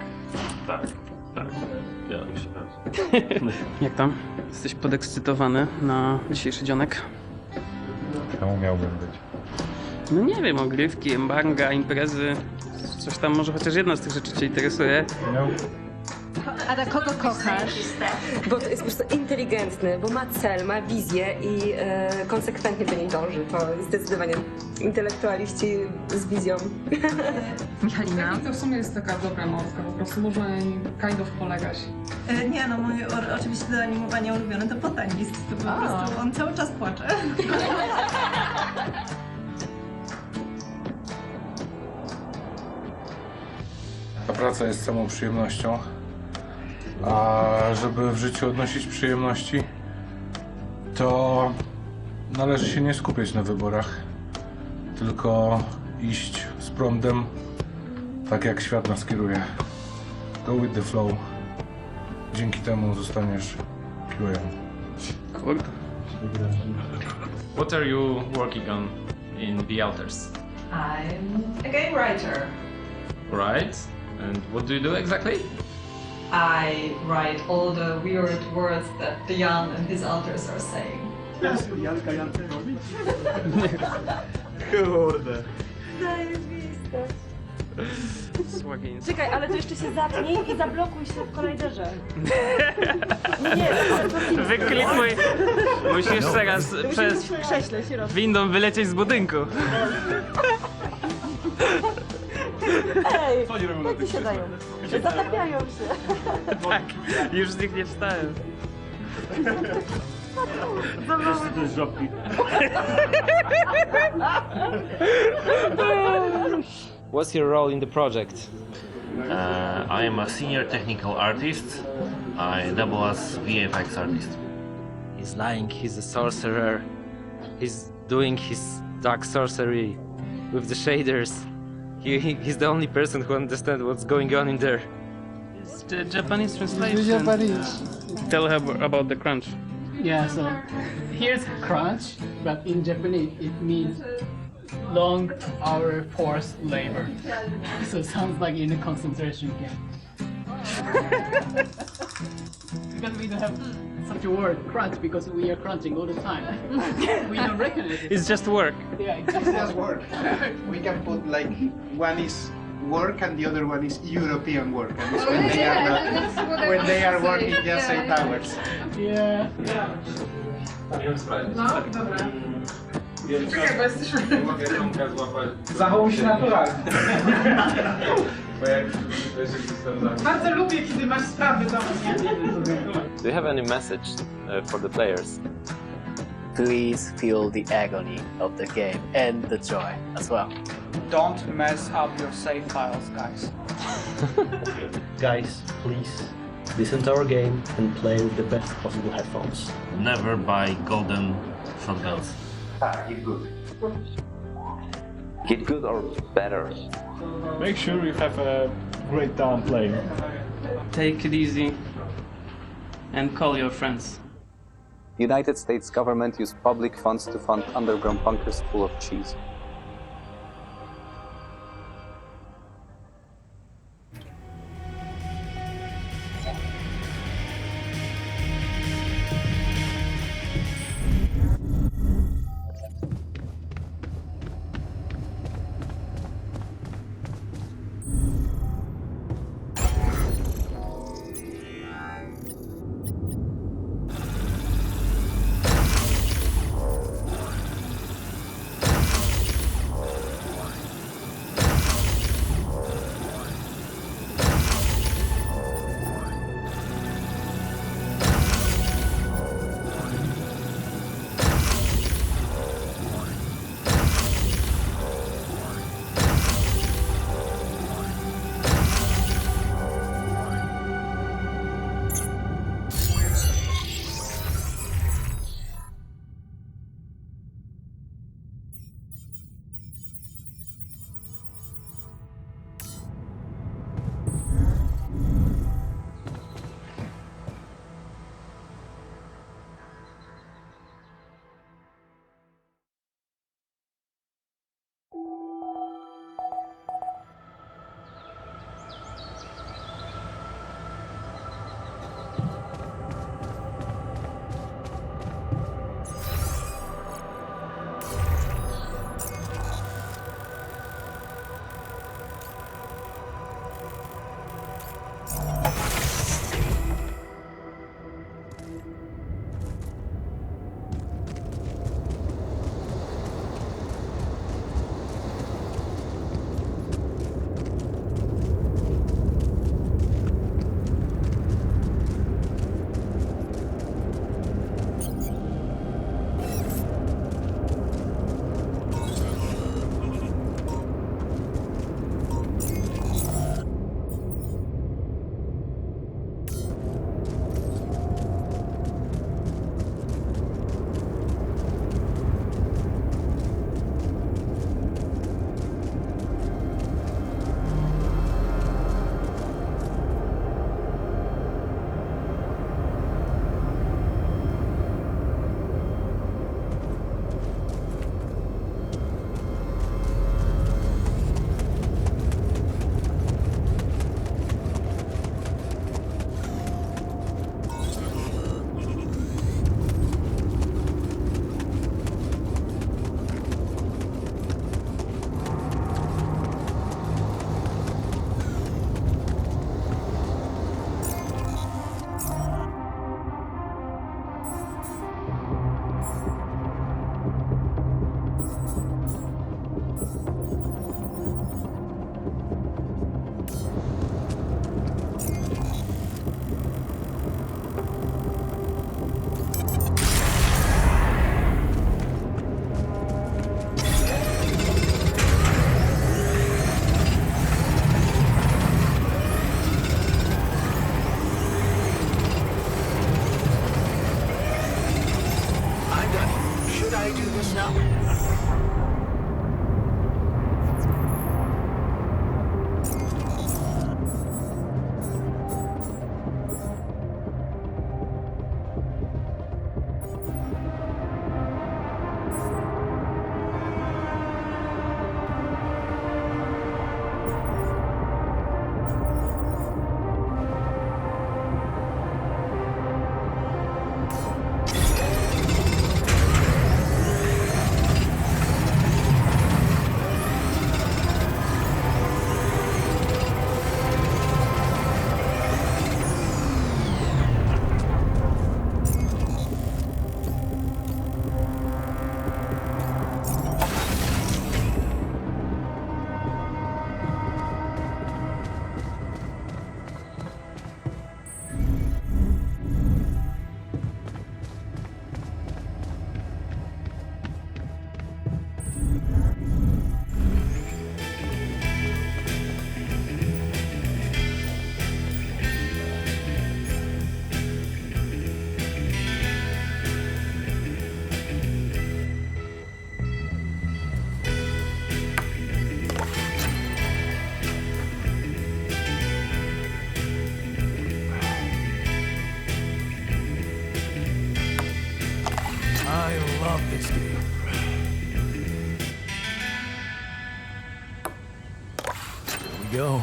Ja się Jak tam? Jesteś podekscytowany na dzisiejszy dzionek? Czemu miałbym być? No nie wiem, ogrywki, embarga, imprezy, coś tam, może chociaż jedna z tych rzeczy Cię interesuje. No. Ada, kogo kochasz? Bo to jest po prostu inteligentny, bo ma cel, ma wizję i konsekwentnie do niej dąży. To jest zdecydowanie intelektualiści z wizją. Halina? To w sumie jest taka dobra mordka, po prostu można kind of polegać. Nie no, mój oczywiście do animowania ulubiony to Botanist, to po prostu on cały czas płacze. Ta praca jest samą przyjemnością, a żeby w życiu odnosić przyjemności, to należy się nie skupiać na wyborach, tylko iść z prądem, tak jak świat nas kieruje. Go with the flow. Dzięki temu zostaniesz QA. Kurde. What are you working on in The Outers? I'm a game writer. Right? And what do you do exactly? I write all the weird words that the Jan and his alters are saying. Kurde. Zajebiste. Czekaj, ale to jeszcze się zapnij i zablokuj się w kolajderze. Nie, to Wyklikmuj. Musisz teraz przez w krześle się robi. windą wylecieć z budynku. Ej, tak ci się dają. Zatapiają się. Tak, już z nich nie wstają. What's your role in the project? I am a senior technical artist. I double as VFX artist. He's lying, he's a sorcerer. He's doing his dark sorcery with the shaders. He's the only person who understands what's going on in there. It's the Japanese translation. The Japanese. Tell her about the crunch. Yeah, so here's crunch, but in Japanese it means long hour forced labor. So it sounds like in a concentration camp. Because we don't have such a word, crunch, because we are crunching all the time. We don't recognize it. It's just work. Yeah, It's just work. We can put like one is work and the other one is European work. And it's when they are not, when they are working just 8 hours. Yeah. No, dobra. Czekaj, bo jesteśmy... Zachowuj się naturalnie. Bardzo lubię, kiedy masz sprawy do mnie. Do you have any message for the players? Please feel the agony of the game and the joy as well. Don't mess up your save files, guys. Guys, please listen to our game and play with the best possible headphones. Never buy golden shotguns. Get good. Get good or better. Make sure you have a great time playing. Take it easy and call your friends. United States government used public funds to fund underground bunkers full of cheese. Go.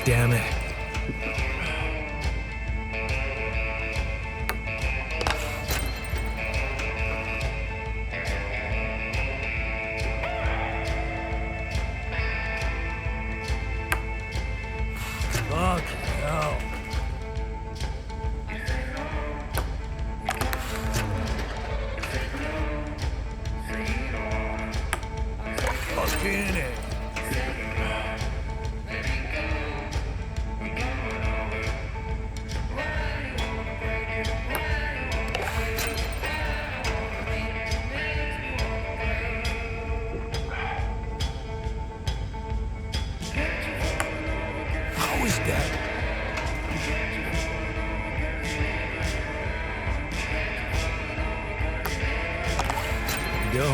Damn it. Fuck hell. Fucking it. How is that? There we go.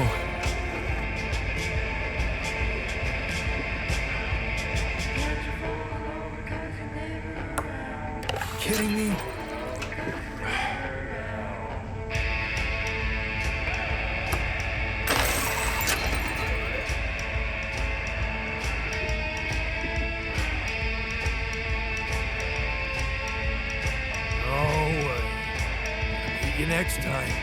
Kidding me? No way. See you next time.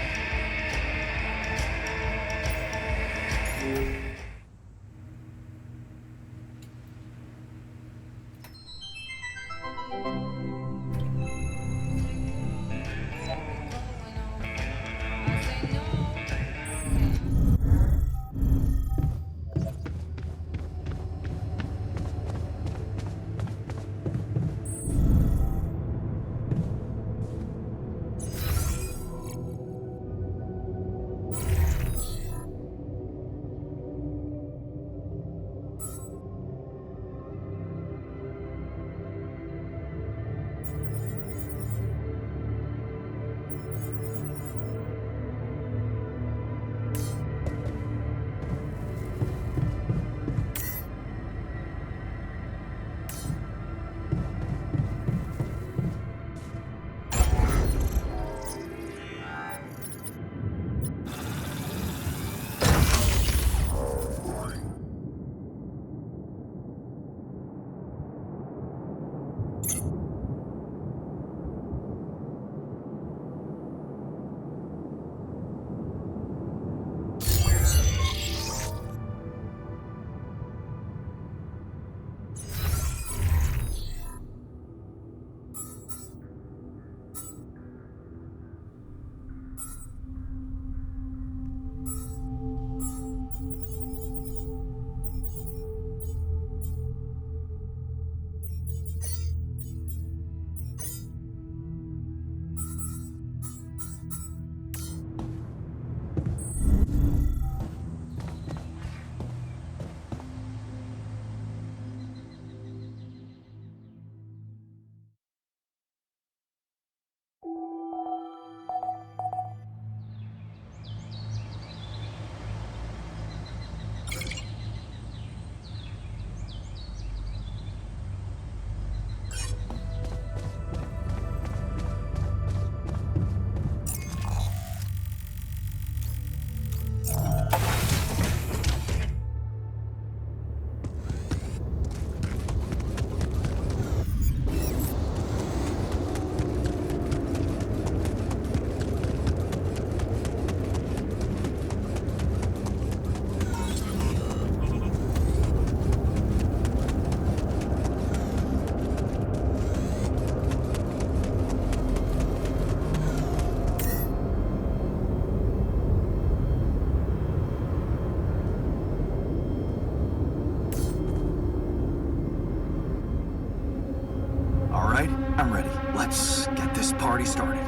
I'm ready. Let's get this party started.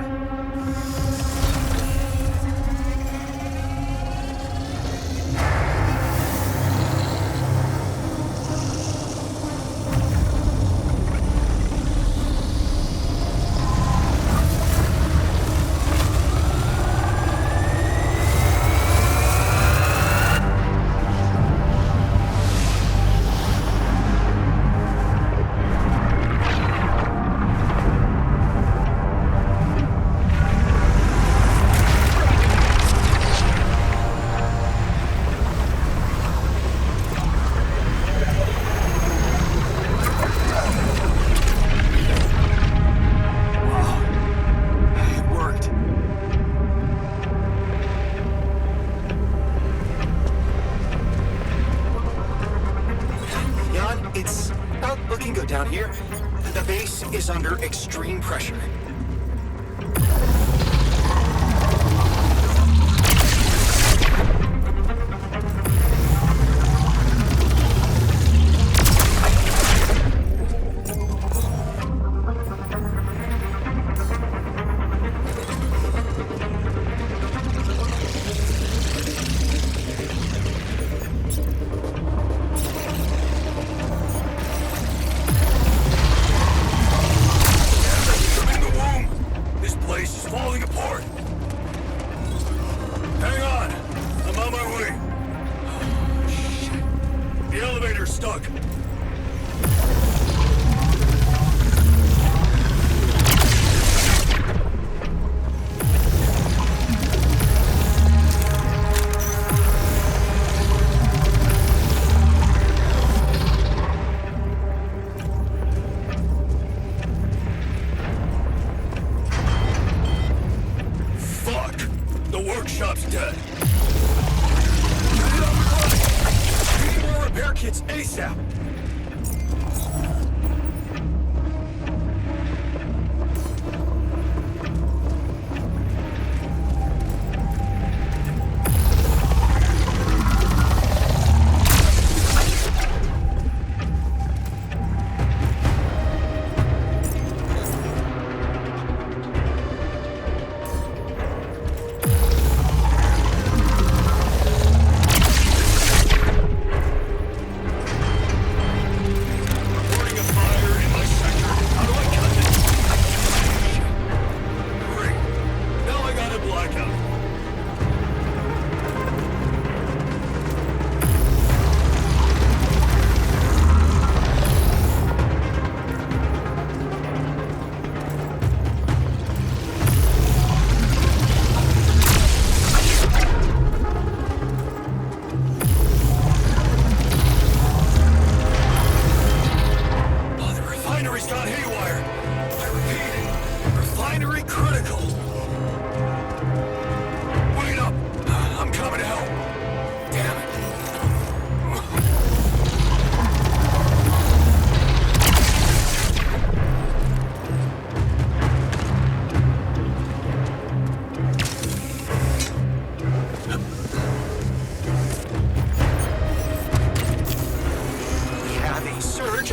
It's not looking good down here. The base is under extreme pressure. Stuck. Fuck! The workshop's dead. Get it up and running! kits ASAP!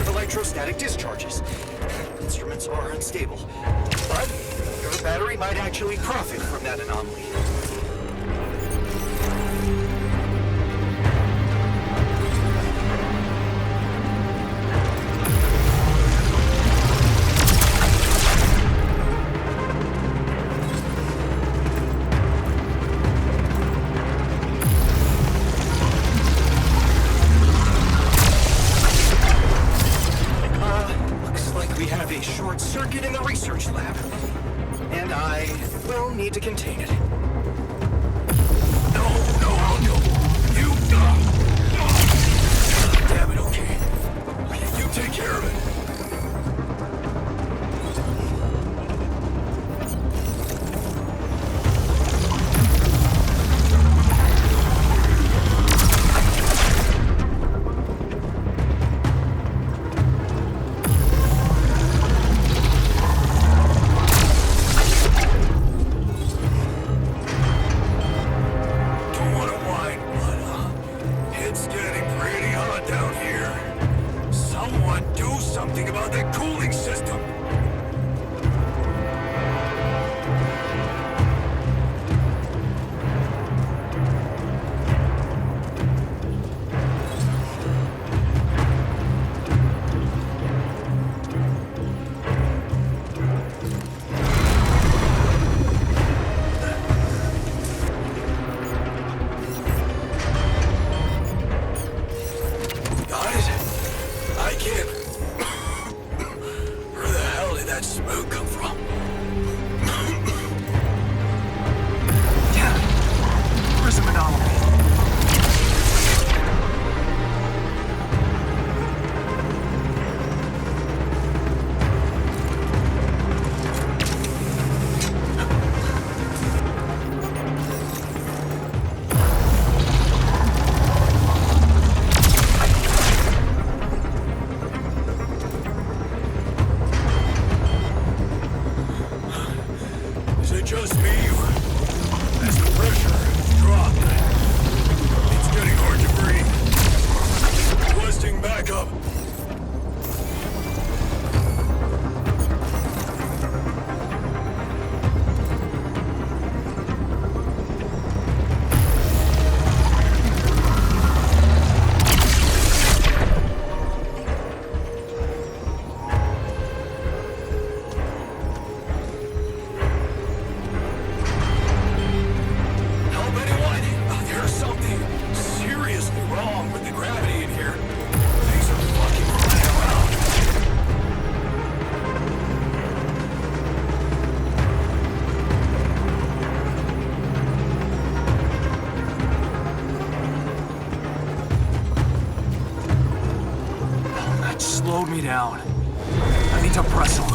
Electrostatic discharges. Instruments are unstable, but your battery might actually profit from that anomaly. Short circuit in the research lab, and I will need to contain it. No, you. Damn it, okay. You take care of it. Something about that cooling system! Got it? I can't... Where the hell did that smoke come from? Yeah, prism anomaly. Is it just me, or as the pressure dropped, it's getting hard to breathe? Requesting backup. Slowed me down. I need to press on.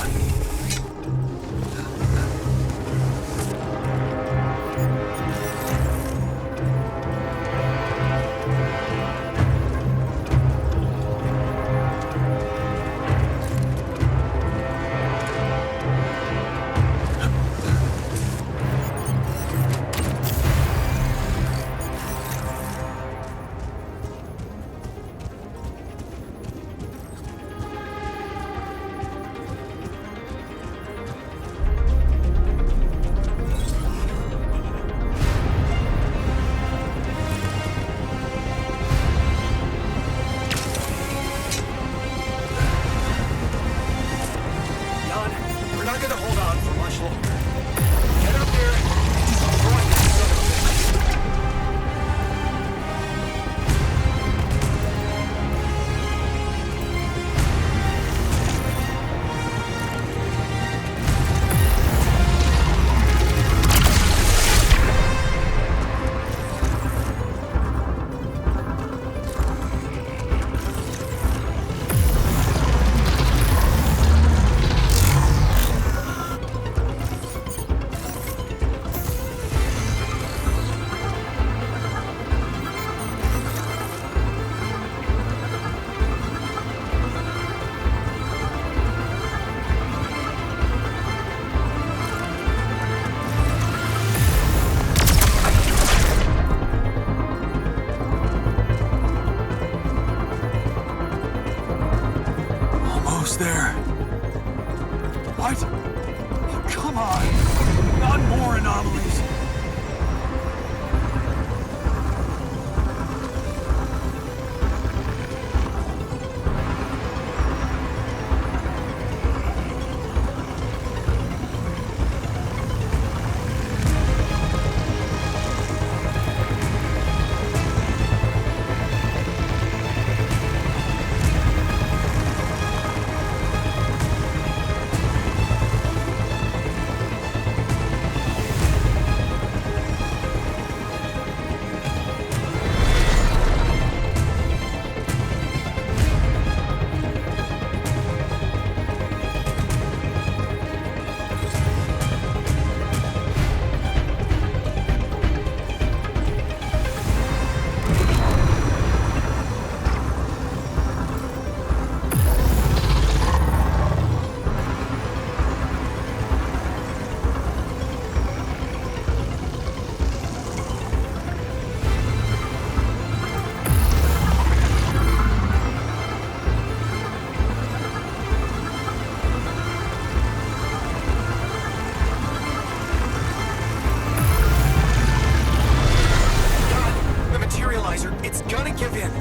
gonna give in.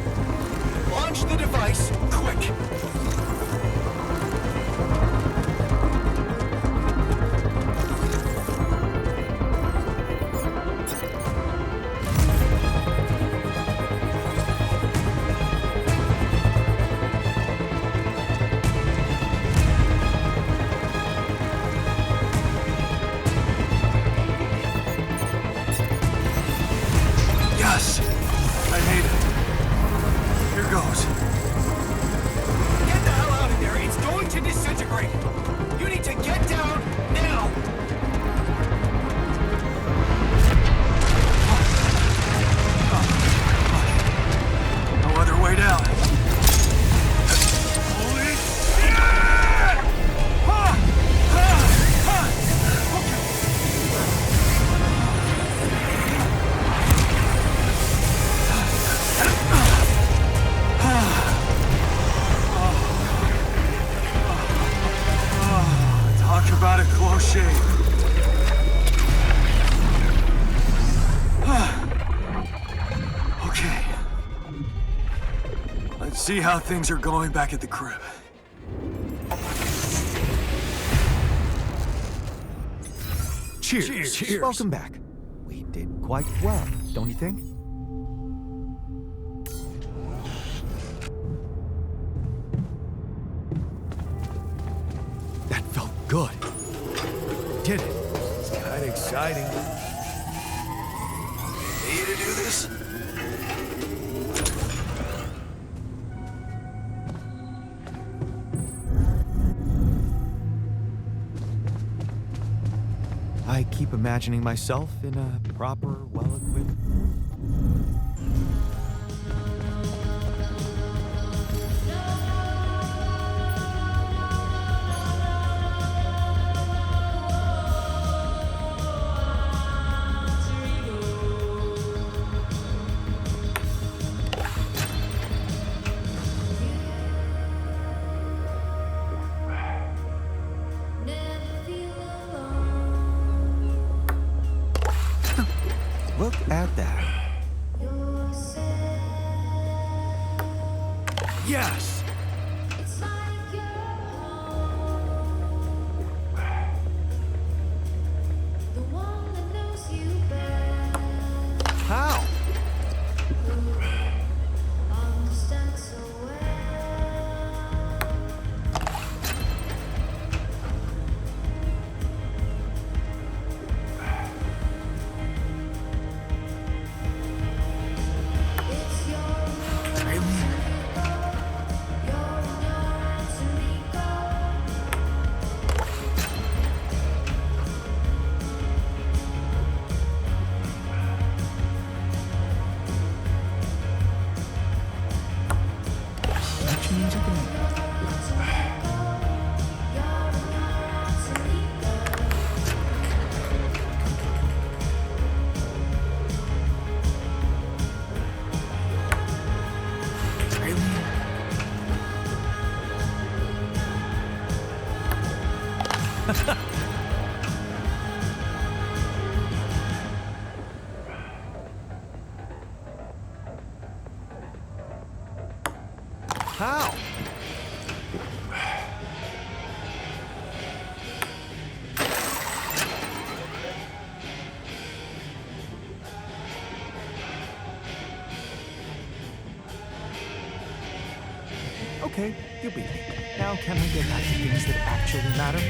Launch the device, quick. Yes! I made it. Here goes. Get the hell out of there. It's going to disintegrate. You need to get down now. No other way down. Holy shit! Talk about a close shave. Okay. Let's see how things are going back at the crib. Cheers. Cheers. Welcome back. We did quite well, don't you think? That felt good. Did it? It's kind of exciting. Need to do this? I keep imagining myself in a proper, well-equipped... Look at that. Yes! How? How? Okay, you beat me. Now can I get back to things that actually matter?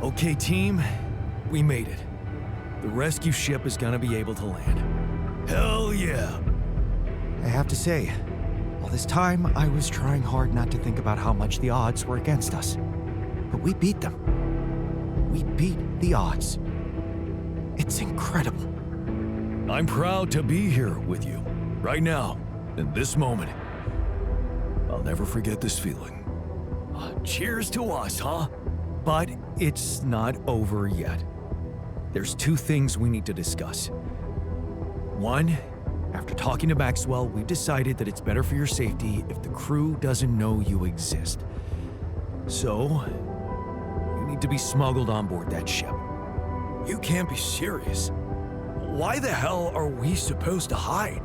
Okay, team, we made it. The rescue ship is gonna be able to land. Hell yeah! I have to say, all this time I was trying hard not to think about how much the odds were against us. But we beat them. We beat the odds. It's incredible. I'm proud to be here with you, right now, in this moment. I'll never forget this feeling. Cheers to us, huh? But it's not over yet. There's two things we need to discuss. One, after talking to Maxwell, we've decided that it's better for your safety if the crew doesn't know you exist. So, you need to be smuggled on board that ship. You can't be serious. Why the hell are we supposed to hide?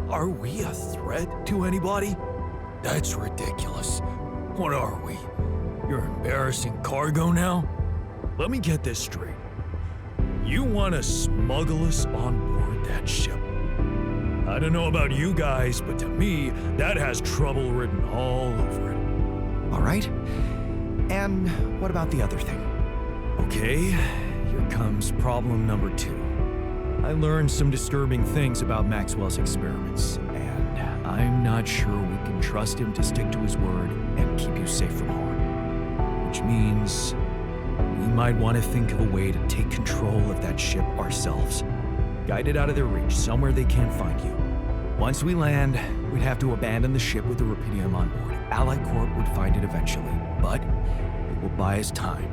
Are we a threat to anybody? That's ridiculous. What are we? Your embarrassing cargo now? Let me get this straight. You want to smuggle us on board that ship? I don't know about you guys, but to me, that has trouble written all over it. All right. And what about the other thing? Okay, here comes problem number 2. I learned some disturbing things about Maxwell's experiments, and I'm not sure we can trust him to stick to his word and keep you safe from harm. Which means we might want to think of a way to take control of that ship ourselves. Guide it out of their reach, somewhere they can't find you. Once we land, we'd have to abandon the ship with the Rapidium on board. Allied Corp would find it eventually, but it will buy us time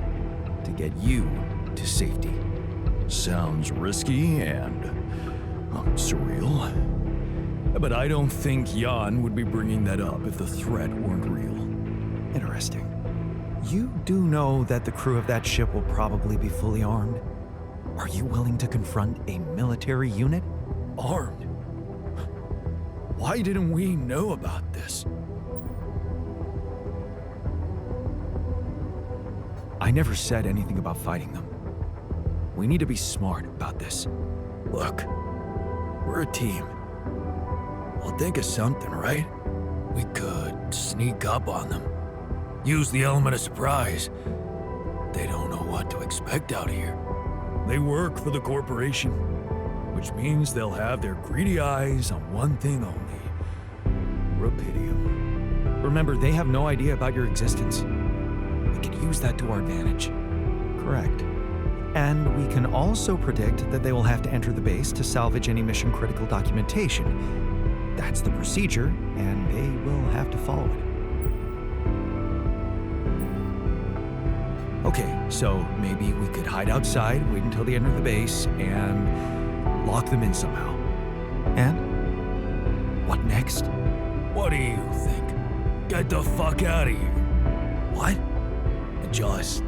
to get you to safety. Sounds risky and surreal. But I don't think Jan would be bringing that up if the threat weren't real. Interesting. You do know that the crew of that ship will probably be fully armed? Are you willing to confront a military unit? Armed? Why didn't we know about this? I never said anything about fighting them. We need to be smart about this. Look, we're a team. We'll think of something, right? We could sneak up on them. Use the element of surprise. They don't know what to expect out here. They work for the corporation, which means they'll have their greedy eyes on one thing only. Rapidium. Remember, they have no idea about your existence. We could use that to our advantage. Correct. And we can also predict that they will have to enter the base to salvage any mission-critical documentation. That's the procedure, and they will have to follow it. Okay, so maybe we could hide outside, wait until they enter the base, and lock them in somehow. And? What next? What do you think? Get the fuck out of here. What? And just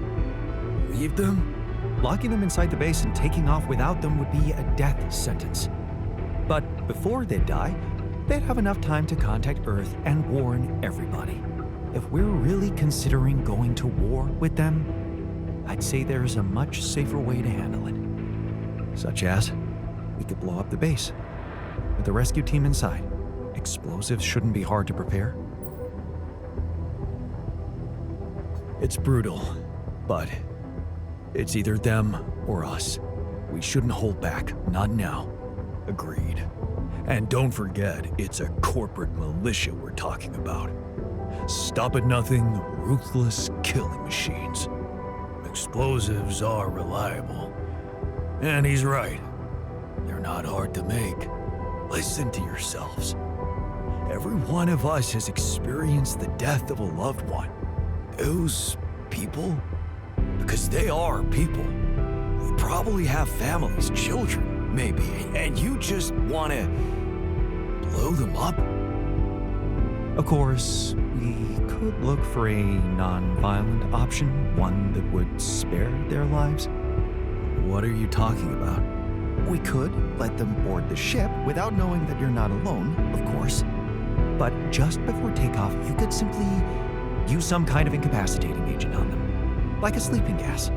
leave them? Locking them inside the base and taking off without them would be a death sentence. But before they die, they'd have enough time to contact Earth and warn everybody. If we're really considering going to war with them, I'd say there's a much safer way to handle it. Such as? We could blow up the base with the rescue team inside. Explosives shouldn't be hard to prepare. It's brutal, but it's either them or us. We shouldn't hold back, not now. Agreed. And don't forget, it's a corporate militia we're talking about. Stop at nothing, ruthless killing machines. Explosives are reliable. And he's right. They're not hard to make. Listen to yourselves. Every one of us has experienced the death of a loved one. Those people, because they are people. They probably have families, children, maybe, and you just want to blow them up? Of course, we could look for a non-violent option, one that would spare their lives. What are you talking about? We could let them board the ship without knowing that you're not alone, of course. But just before takeoff, you could simply use some kind of incapacitating agent on them, like a sleeping gas.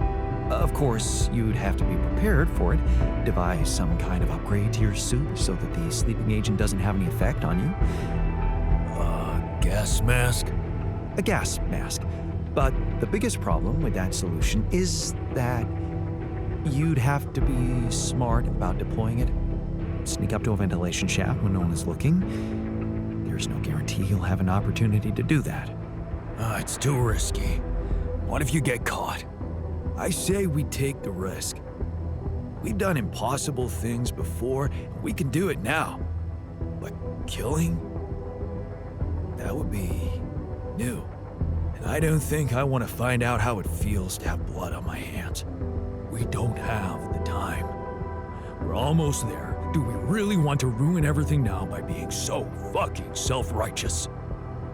Of course, you'd have to be prepared for it, devise some kind of upgrade to your suit so that the sleeping agent doesn't have any effect on you. Gas mask? A gas mask. But the biggest problem with that solution is that you'd have to be smart about deploying it. Sneak up to a ventilation shaft when no one is looking. There's no guarantee you'll have an opportunity to do that. It's too risky. What if you get caught? I say we take the risk. We've done impossible things before, and we can do it now. But killing? That would be new. And I don't think I want to find out how it feels to have blood on my hands. We don't have the time. We're almost there. Do we really want to ruin everything now by being so fucking self-righteous?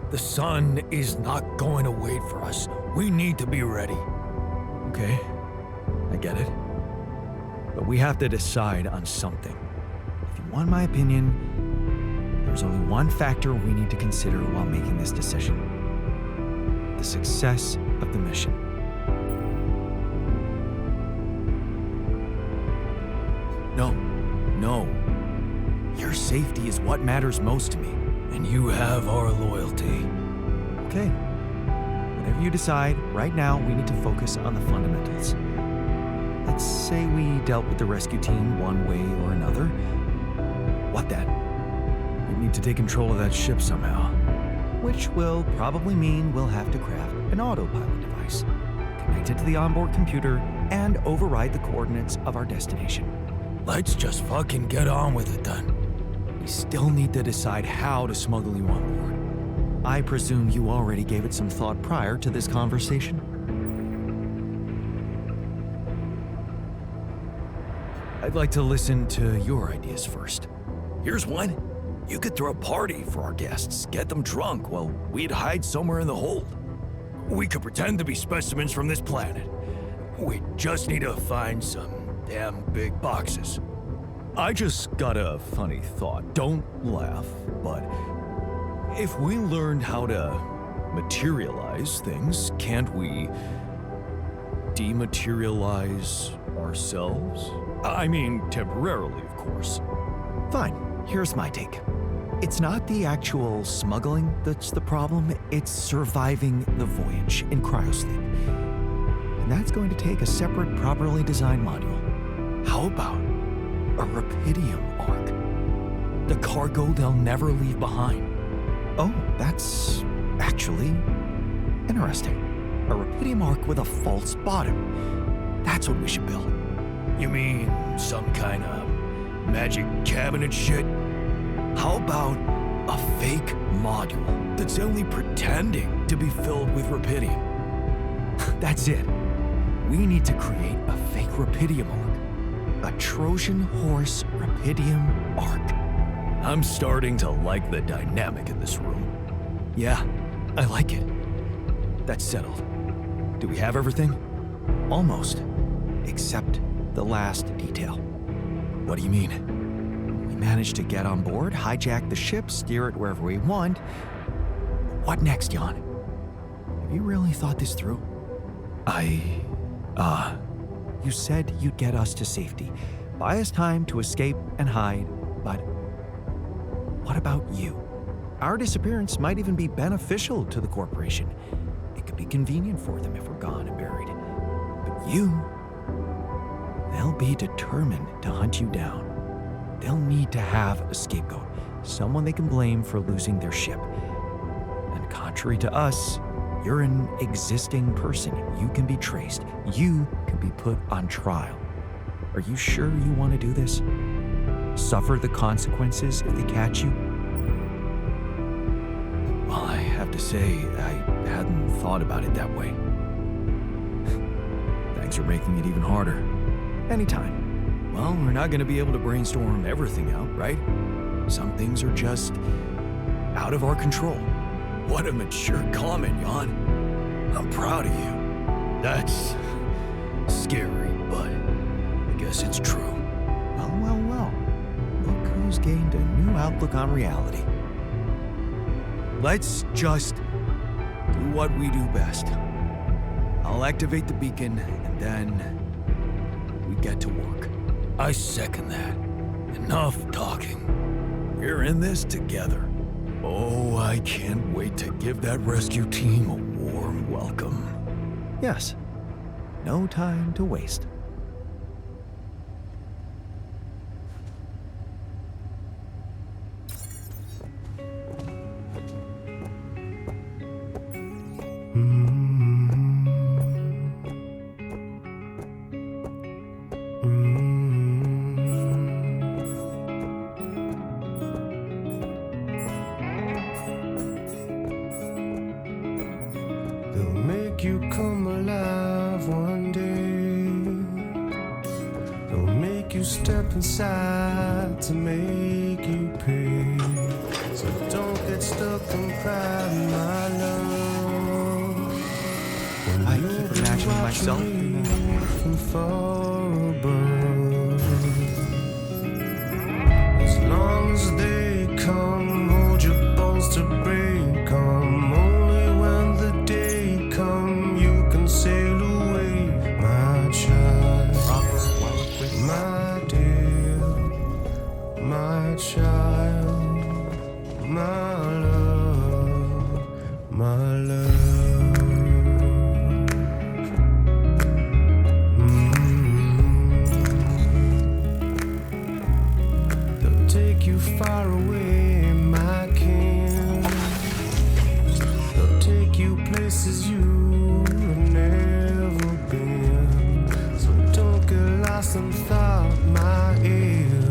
The sun is not going to wait for us. We need to be ready. Okay, I get it. But we have to decide on something. If you want my opinion, there's only one factor we need to consider while making this decision. The success of the mission. No. Your safety is what matters most to me. And you have our loyalty. Okay. Whatever you decide, right now we need to focus on the fundamentals. Let's say we dealt with the rescue team one way or another. What then? We need to take control of that ship somehow. Which will probably mean we'll have to craft an autopilot device, connect it to the onboard computer, and override the coordinates of our destination. Let's just fucking get on with it then. We still need to decide how to smuggle you on board. I presume you already gave it some thought prior to this conversation? I'd like to listen to your ideas first. Here's one. You could throw a party for our guests, get them drunk while we'd hide somewhere in the hold. We could pretend to be specimens from this planet. We just need to find some damn big boxes. I just got a funny thought. Don't laugh, but if we learned how to materialize things, can't we dematerialize ourselves? I mean, temporarily, of course. Fine, here's my take. It's not the actual smuggling that's the problem, it's surviving the voyage in cryosleep. And that's going to take a separate, properly designed module. How about a Rapidium arc? The cargo they'll never leave behind. Oh, that's actually interesting. A Rapidium arc with a false bottom. That's what we should build. You mean some kind of magic cabinet shit? How about a fake module that's only pretending to be filled with Rapidium? That's it. We need to create a fake Rapidium arc. A Trojan horse Rapidium arc. I'm starting to like the dynamic in this room. Yeah, I like it. That's settled. Do we have everything? Almost. Except the last detail. What do you mean? We managed to get on board, hijack the ship, steer it wherever we want. What next, Jan? Have you really thought this through? You said you'd get us to safety, buy us time to escape and hide, but what about you? Our disappearance might even be beneficial to the corporation. It could be convenient for them if we're gone and buried. But you, they'll be determined to hunt you down. They'll need to have a scapegoat, someone they can blame for losing their ship. And contrary to us, you're an existing person. You can be traced. You can be put on trial. Are you sure you want to do this? Suffer the consequences if they catch you? Well, I have to say, I hadn't thought about it that way. Thanks for making it even harder. Anytime. Well, we're not going to be able to brainstorm everything out, right? Some things are just out of our control. What a mature comment, Jan. I'm proud of you. That's scary, but I guess it's true. Well. Look who's gained a new outlook on reality. Let's just do what we do best. I'll activate the beacon, and then we get to work. I second that. Enough talking. We're in this together. Oh, I can't wait to give that rescue team a warm welcome. Yes, no time to waste. They'll make you come alive one day. They'll make you step inside to make you pay. So don't get stuck in pride, my love. When I you keep imagining myself doing that. from far above. As long as they come, hold your bones to break 'em. Only when the day come, you can sail away, my child, my dear, my child, my love, my love. They'll take you far away, my king. They'll take you places you have never been. So don't get lost in thought, my ear.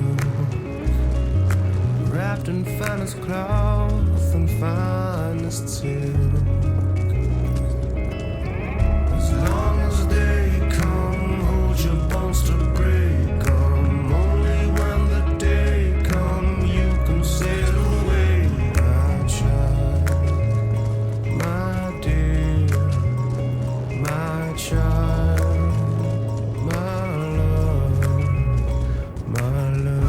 Wrapped in finest cloth and finest silk. As long as they come, hold your bones to break 'em. Only when the day come, you can sail away, my child, my dear, my child, my love, my love.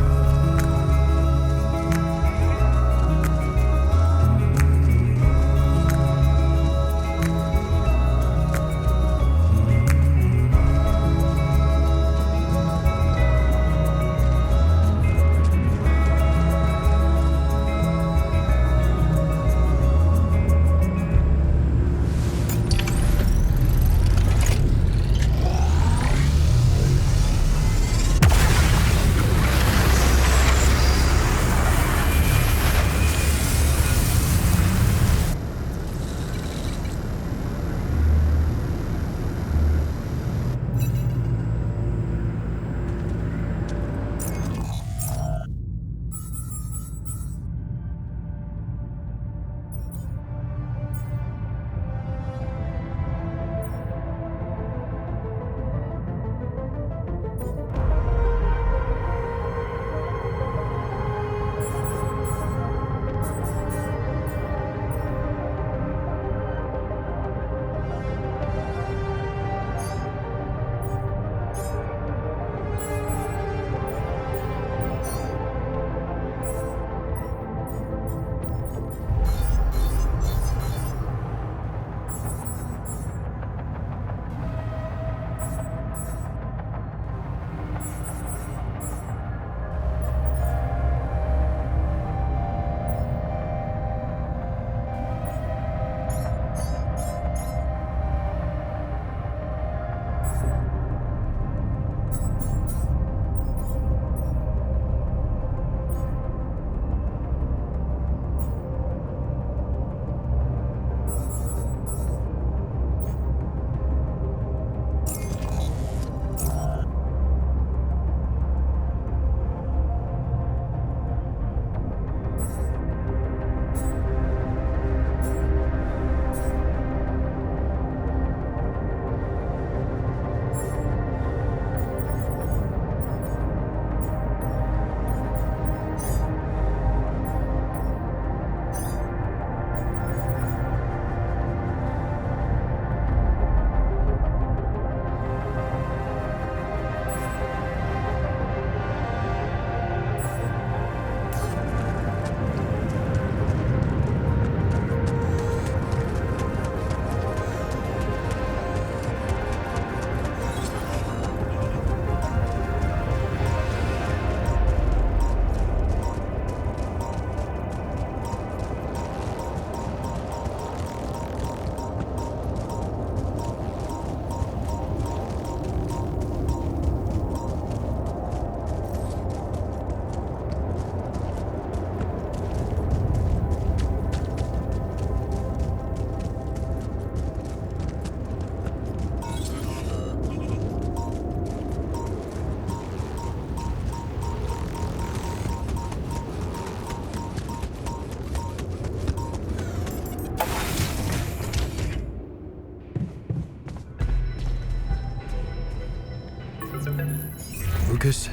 Lucas,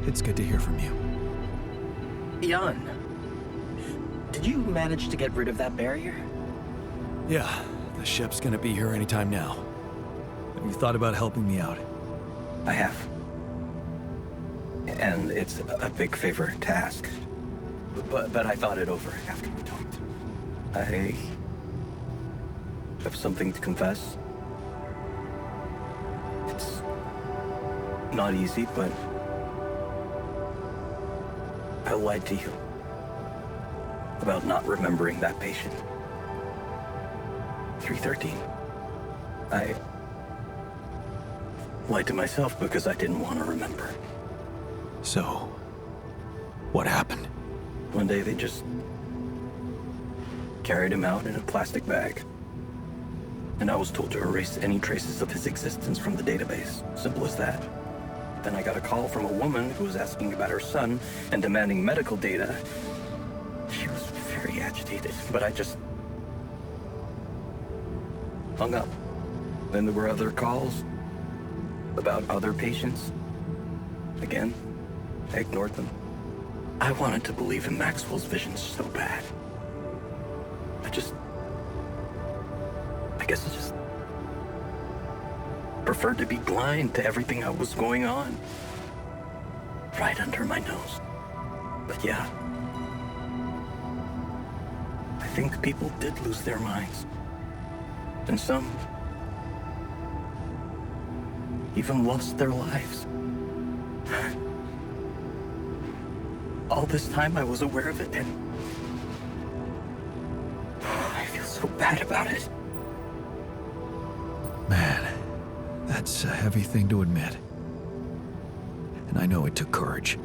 it's good to hear from you. Jan, did you manage to get rid of that barrier? Yeah, the ship's gonna be here anytime now. Have you thought about helping me out? I have. And it's a big favor to ask. But I thought it over after we talked. I have something to confess. It's not easy, but I lied to you about not remembering that patient. 313. I lied to myself because I didn't want to remember. So, what happened? One day they just carried him out in a plastic bag. And I was told to erase any traces of his existence from the database. Simple as that. Then I got a call from a woman who was asking about her son and demanding medical data. She was very agitated, but I just hung up. Then there were other calls about other patients. Again, I ignored them. I wanted to believe in Maxwell's visions so bad. I guess I just preferred to be blind to everything that was going on. Right under my nose. But yeah, I think people did lose their minds. And some even lost their lives. All this time I was aware of it, and I feel so bad about it. Man, that's a heavy thing to admit. And I know it took courage.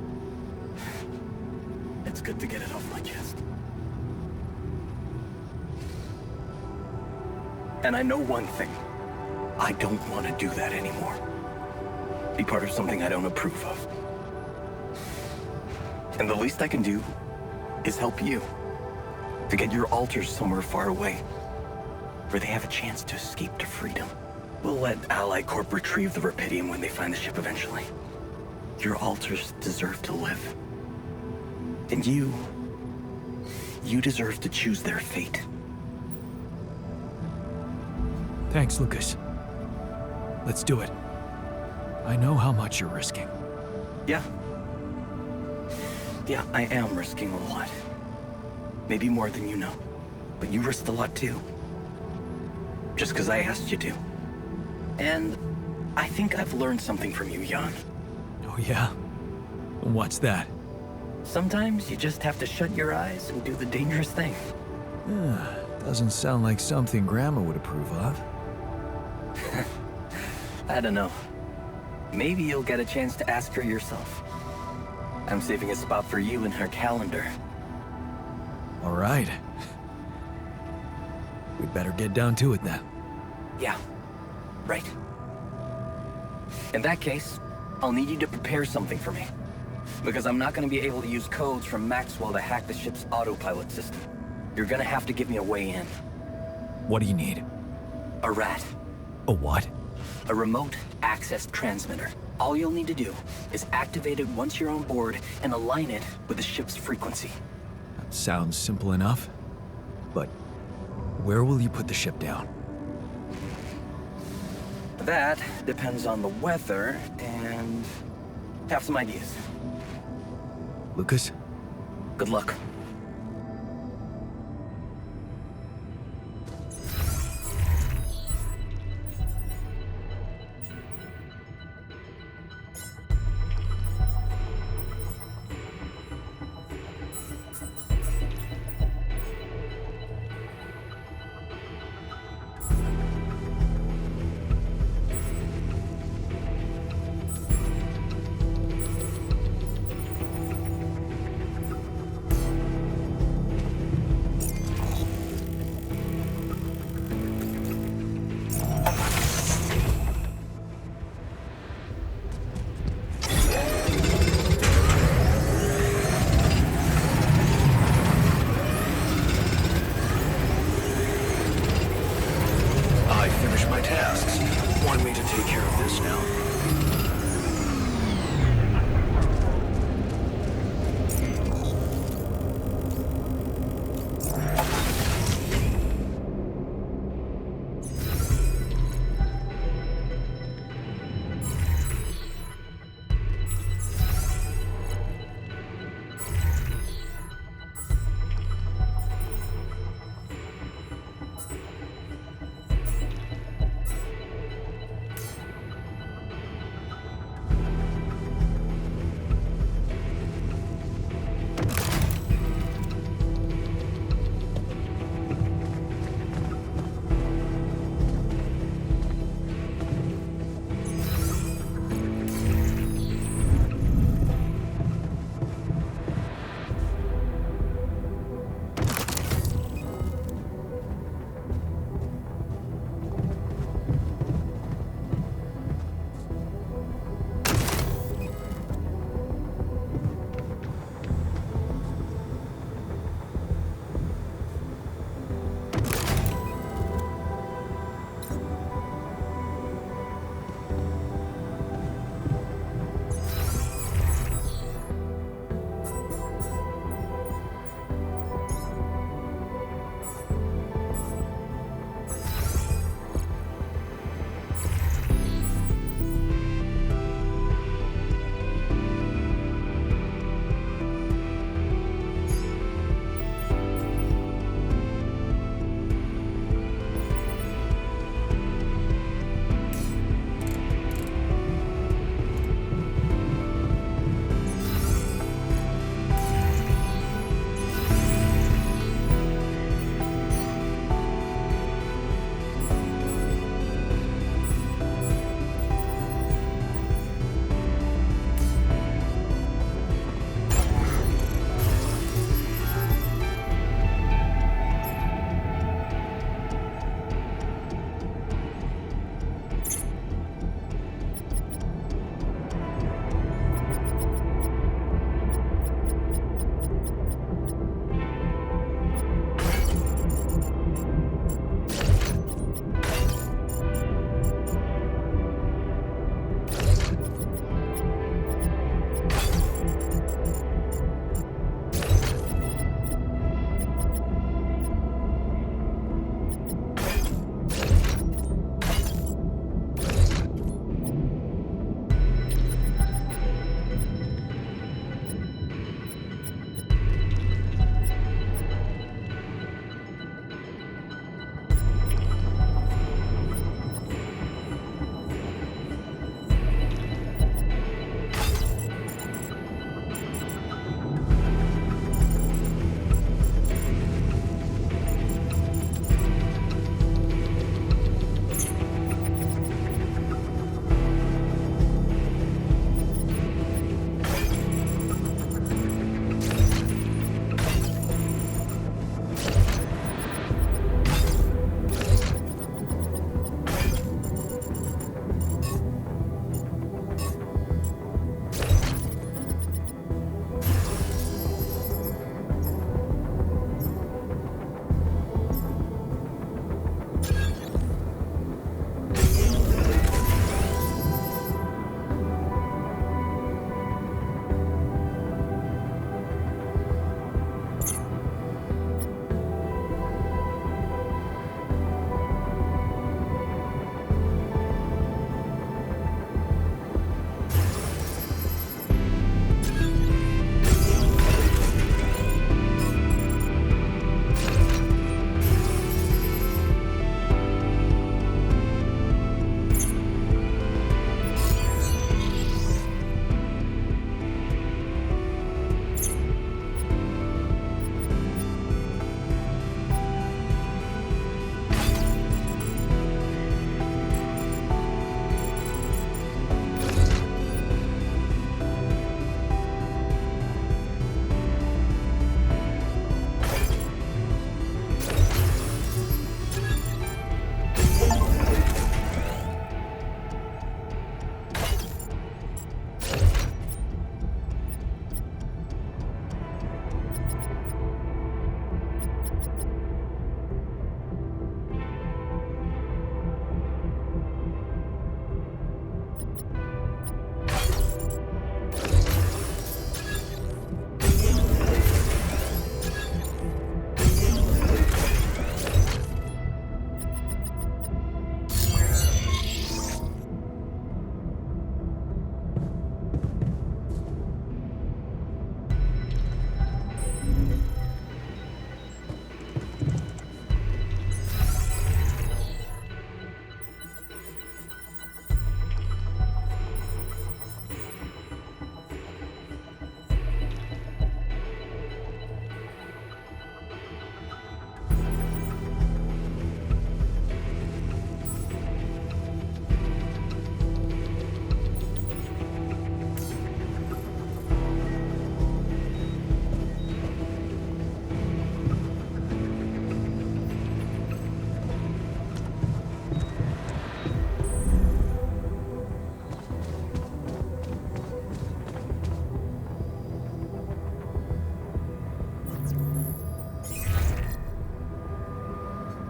It's good to get it off my chest. And I know one thing. I don't want to do that anymore. Be part of something I don't approve of. And the least I can do is help you to get your alters somewhere far away, where they have a chance to escape to freedom. We'll let Ally Corp retrieve the Rapidium when they find the ship eventually. Your alters deserve to live. And you deserve to choose their fate. Thanks, Lucas. Let's do it. I know how much you're risking. Yeah, I am risking a lot. Maybe more than you know. But you risked a lot too. Just because I asked you to. And I think I've learned something from you, Jan. Oh yeah? What's that? Sometimes you just have to shut your eyes and do the dangerous thing. Doesn't sound like something Grandma would approve of. I don't know. Maybe you'll get a chance to ask her yourself. I'm saving a spot for you in her calendar. All right. We'd better get down to it then. Yeah, right. In that case, I'll need you to prepare something for me. Because I'm not going to be able to use codes from Maxwell to hack the ship's autopilot system. You're going to have to give me a way in. What do you need? A rat. A what? A remote access transmitter. All you'll need to do is activate it once you're on board and align it with the ship's frequency. That sounds simple enough. But where will you put the ship down? That depends on the weather and have some ideas. Lucas? Good luck. I finished my tasks. Want me to take care of this now?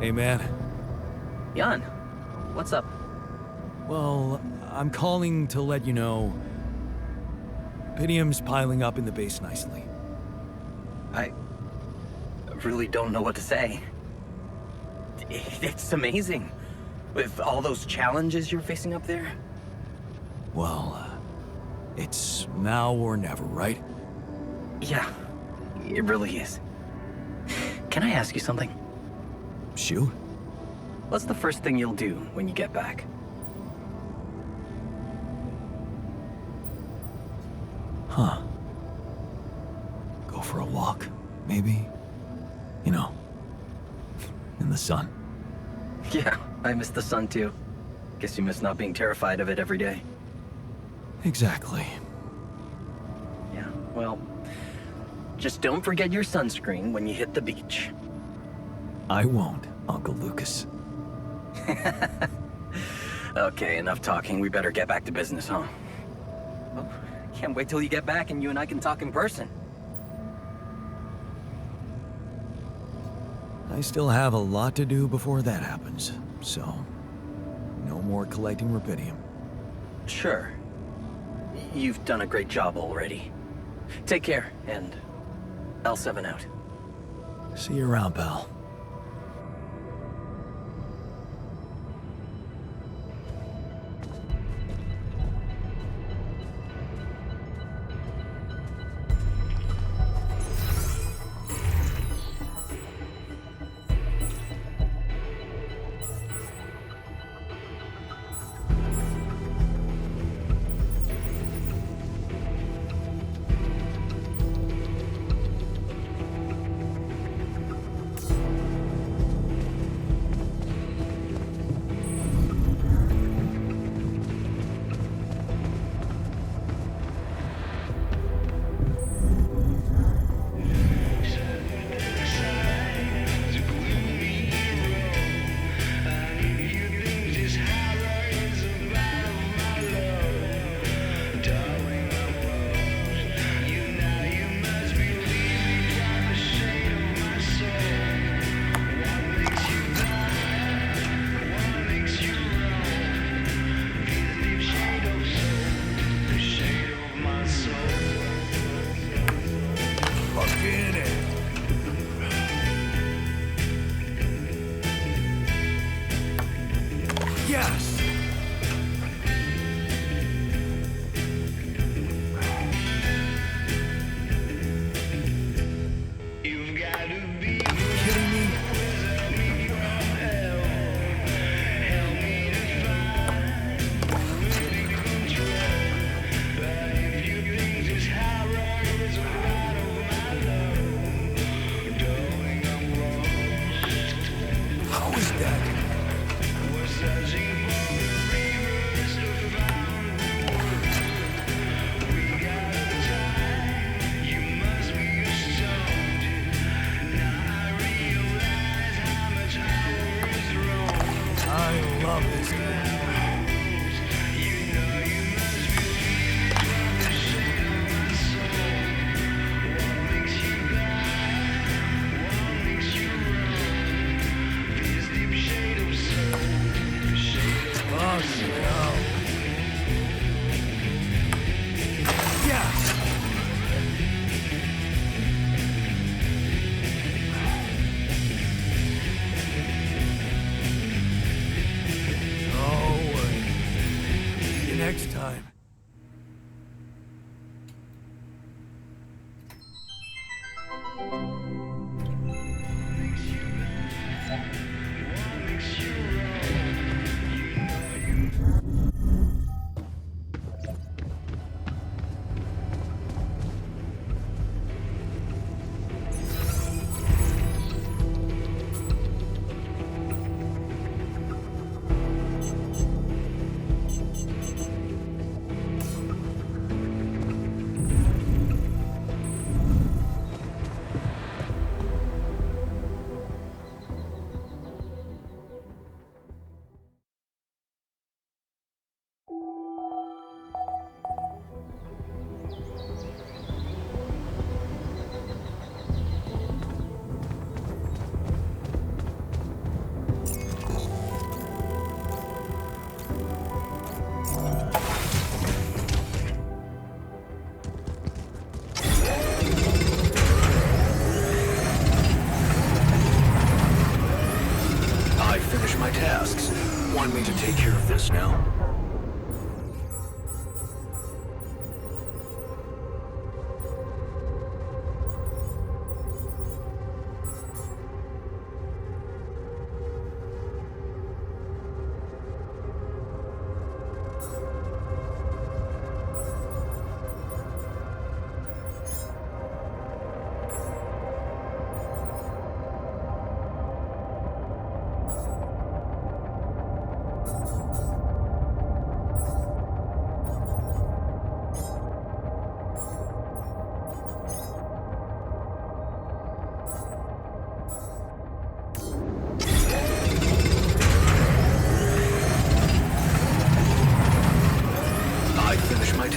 Hey, man. Jan, what's up? Well, I'm calling to let you know... Rubidium's piling up in the base nicely. I really don't know what to say. It's amazing. With all those challenges you're facing up there. Well, it's now or never, right? Yeah, it really is. Can I ask you something? Shoot. What's the first thing you'll do when you get back? Huh. Go for a walk, maybe? You know, in the sun. Yeah, I miss the sun too. Guess you miss not being terrified of it every day. Exactly. Yeah, well, just don't forget your sunscreen when you hit the beach. I won't, Uncle Lucas. Okay, enough talking. We better get back to business, huh? Oh, can't wait till you get back and you and I can talk in person. I still have a lot to do before that happens, so... no more collecting rubidium. Sure. You've done a great job already. Take care, and L7 out. See you around, pal. Yes! Next time.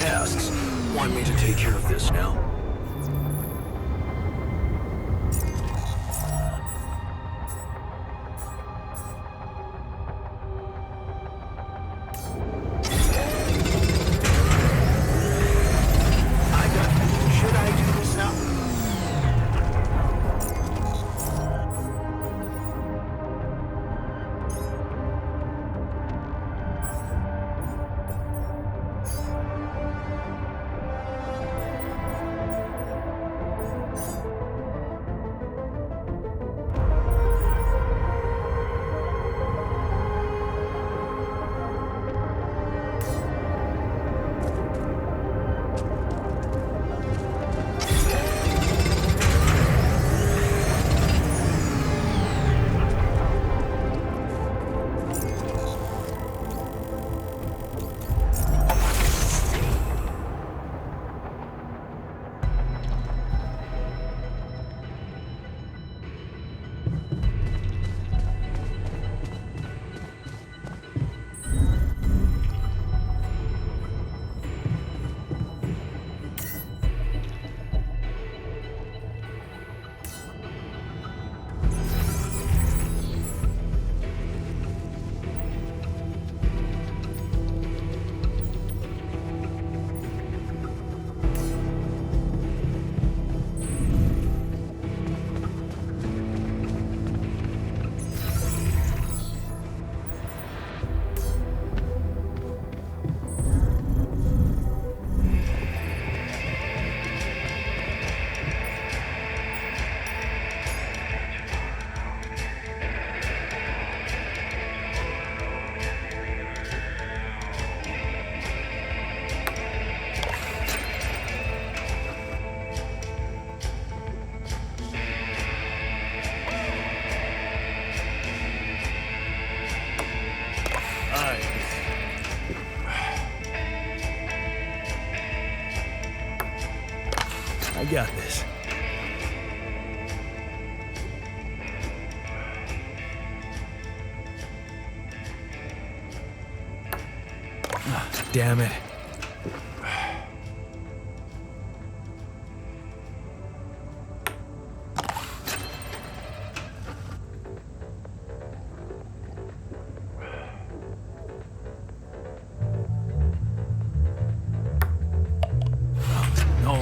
tasks. Want me to take care of this now? Should I do this now? I got this. Damn it. No.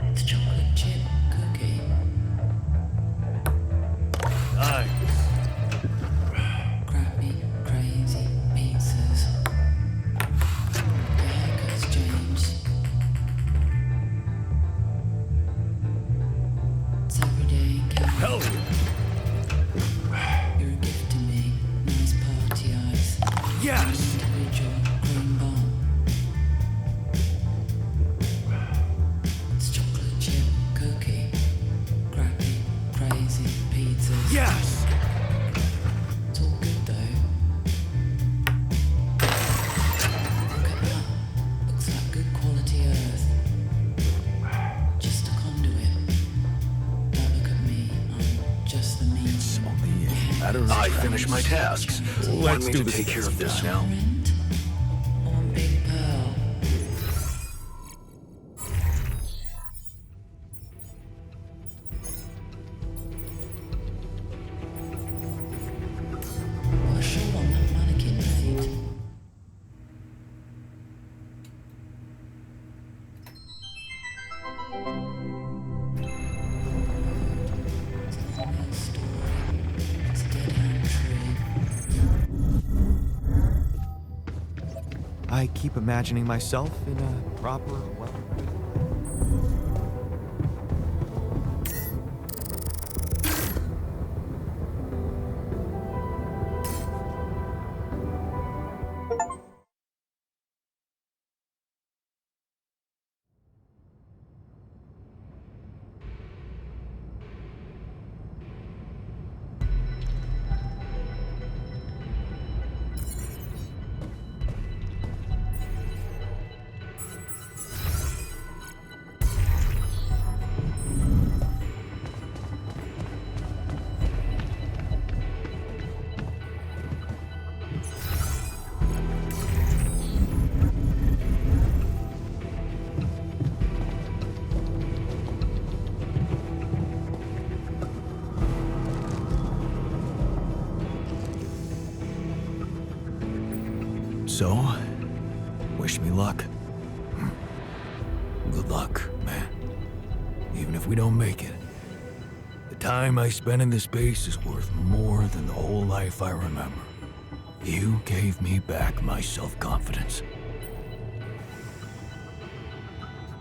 It's chocolate chip cookie. Nice. Crappy, crazy pizzas. The haircuts, James. It's everyday candy. Hell yeah. You're a gift to me. Nice party eyes. Yes. Individual green bomb. It's chocolate chip cookie. Crappy, crazy pizzas. Yes. It's all good though. Look at that. Looks like good quality earth. Just a conduit. Don't look at me. I'm just the means. I don't know. I finished my tasks. Want me to take care of this now? On Big Pearl. What a show on that mannequin made. It's a real story. It's a dead hand tree. I keep imagining myself in a proper, well. So, wish me luck. Good luck, man. Even if we don't make it, the time I spent in this base is worth more than the whole life I remember. You gave me back my self-confidence.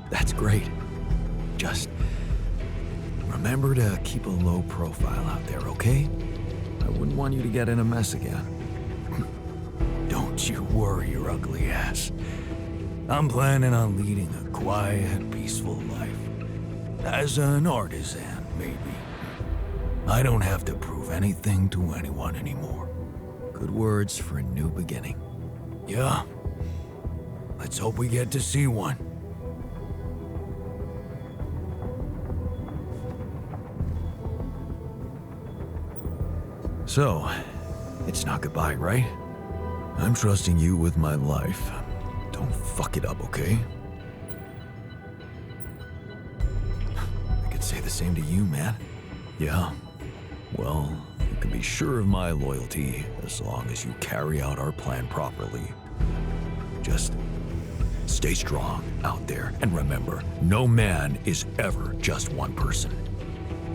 That's great. Just remember to keep a low profile out there, okay? I wouldn't want you to get in a mess again. Don't you worry your ugly ass. I'm planning on leading a quiet, peaceful life. As an artisan, maybe. I don't have to prove anything to anyone anymore. Good words for a new beginning. Yeah. Let's hope we get to see one. So, it's not goodbye, right? I'm trusting you with my life. Don't fuck it up, okay? I could say the same to you, man. Yeah. Well, you can be sure of my loyalty as long as you carry out our plan properly. Just stay strong out there, and remember, no man is ever just one person.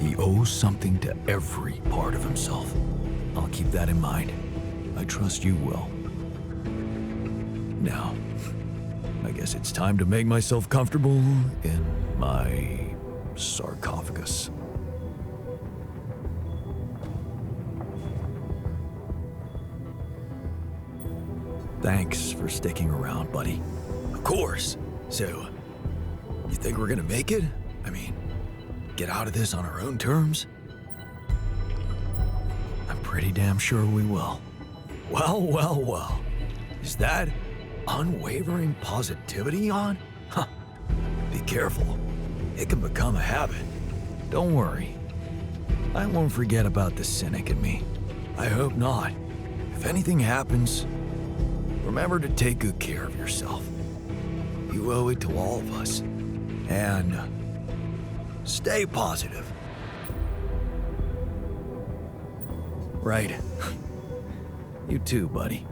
He owes something to every part of himself. I'll keep that in mind. I trust you will. Now, I guess it's time to make myself comfortable in my sarcophagus. Thanks for sticking around, buddy. Of course. So, you think we're gonna make it? I mean, get out of this on our own terms? I'm pretty damn sure we will. Well, well, well. Is that unwavering positivity on? Huh. Be careful. It can become a habit. Don't worry. I won't forget about the cynic in me. I hope not. If anything happens, remember to take good care of yourself. You owe it to all of us. And stay positive. Right. You too, buddy.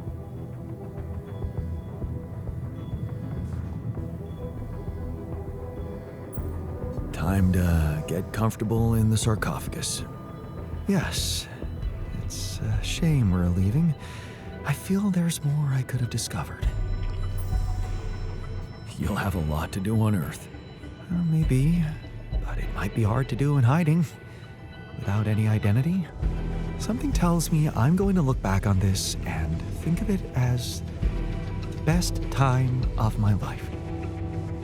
Time to get comfortable in the sarcophagus. Yes. It's a shame we're leaving. I feel there's more I could have discovered. You'll have a lot to do on Earth. Maybe, but it might be hard to do in hiding. Without any identity. Something tells me I'm going to look back on this and think of it as the best time of my life.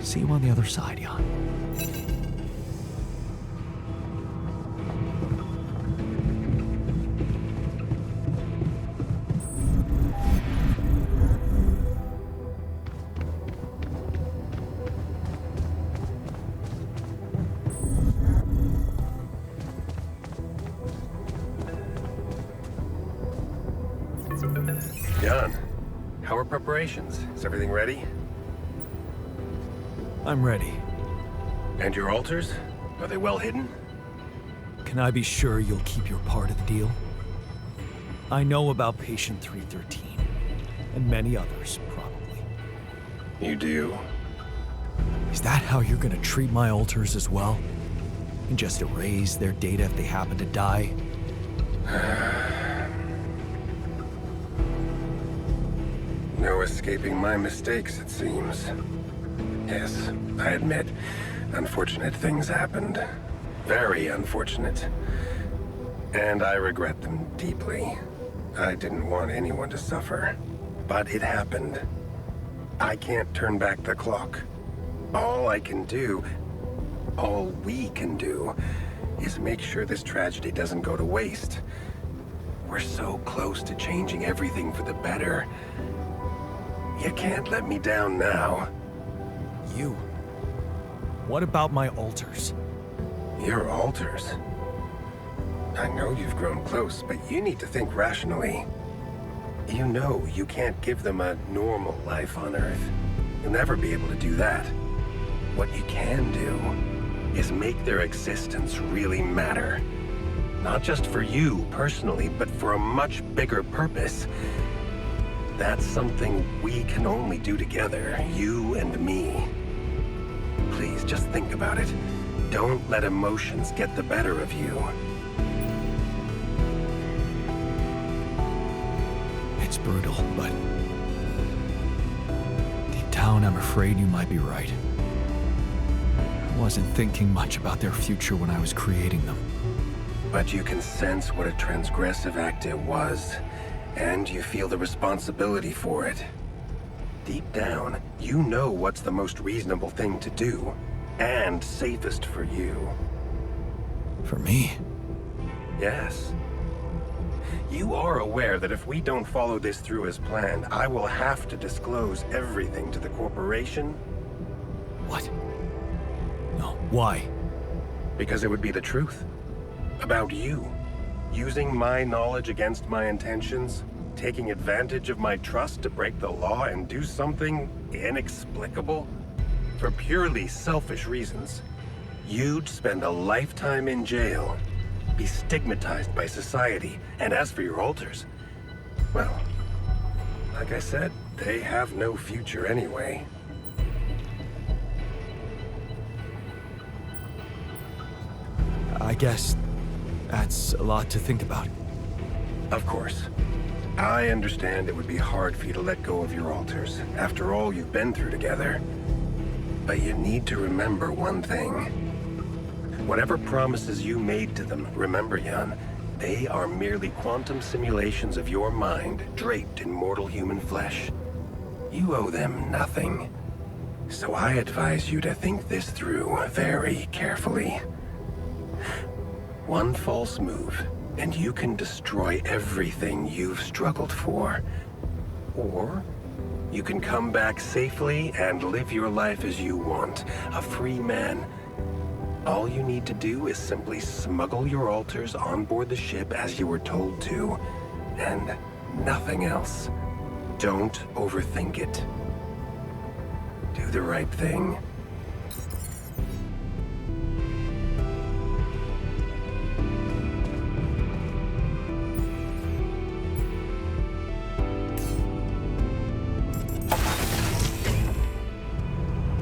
See you on the other side, Jan. Jan, how are preparations? Is everything ready? I'm ready. And your altars? Are they well hidden? Can I be sure you'll keep your part of the deal? I know about Patient 313, and many others, probably. You do? Is that how you're gonna treat my altars as well? And just erase their data if they happen to die? No escaping my mistakes, it seems. Yes, I admit, unfortunate things happened. Very unfortunate. And I regret them deeply. I didn't want anyone to suffer. But it happened. I can't turn back the clock. All I can do, all we can do, is make sure this tragedy doesn't go to waste. We're so close to changing everything for the better. You can't let me down now. You? What about my altars? Your altars? I know you've grown close, but you need to think rationally. You know you can't give them a normal life on Earth. You'll never be able to do that. What you can do is make their existence really matter. Not just for you personally, but for a much bigger purpose. That's something we can only do together, you and me. Please, just think about it. Don't let emotions get the better of you. It's brutal, but deep down, I'm afraid you might be right. I wasn't thinking much about their future when I was creating them. But you can sense what a transgressive act it was, and you feel the responsibility for it. Deep down, you know what's the most reasonable thing to do, and safest for you. For me? Yes. You are aware that if we don't follow this through as planned, I will have to disclose everything to the corporation? What? No, why? Because it would be the truth. About you. Using my knowledge against my intentions, taking advantage of my trust to break the law and do something inexplicable for purely selfish reasons. You'd spend a lifetime in jail, be stigmatized by society, and as for your alters, well, like I said, they have no future anyway. I guess that's a lot to think about. Of course. I understand it would be hard for you to let go of your alters, after all you've been through together. But you need to remember one thing. Whatever promises you made to them, remember, Jan, they are merely quantum simulations of your mind, draped in mortal human flesh. You owe them nothing. So I advise you to think this through very carefully. One false move, and you can destroy everything you've struggled for. Or you can come back safely and live your life as you want, a free man. All you need to do is simply smuggle your alters on board the ship as you were told to, and nothing else. Don't overthink it. Do the right thing.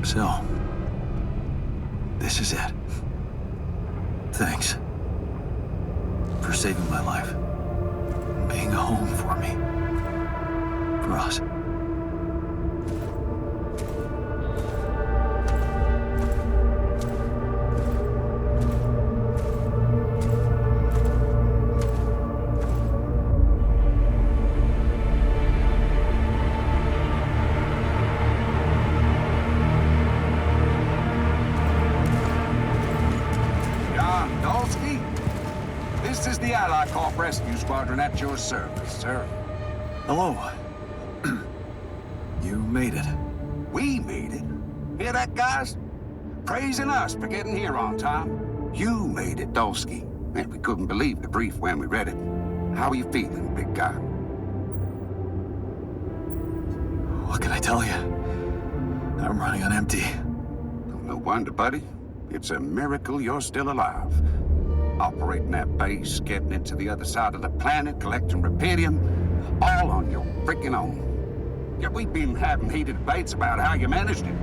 So, this is it. Thanks for saving my life, being a home for me, for us. Rescue Squadron at your service, sir. Hello. You made it. We made it? Hear that, guys? Praising us for getting here on time. You made it, Dolsky. And we couldn't believe the brief when we read it. How are you feeling, big guy? What can I tell you? I'm running on empty. No wonder, buddy. It's a miracle you're still alive. Operating that base, getting it to the other side of the planet, collecting Repedium, all on your freaking own. Yet we've been having heated debates about how you managed it.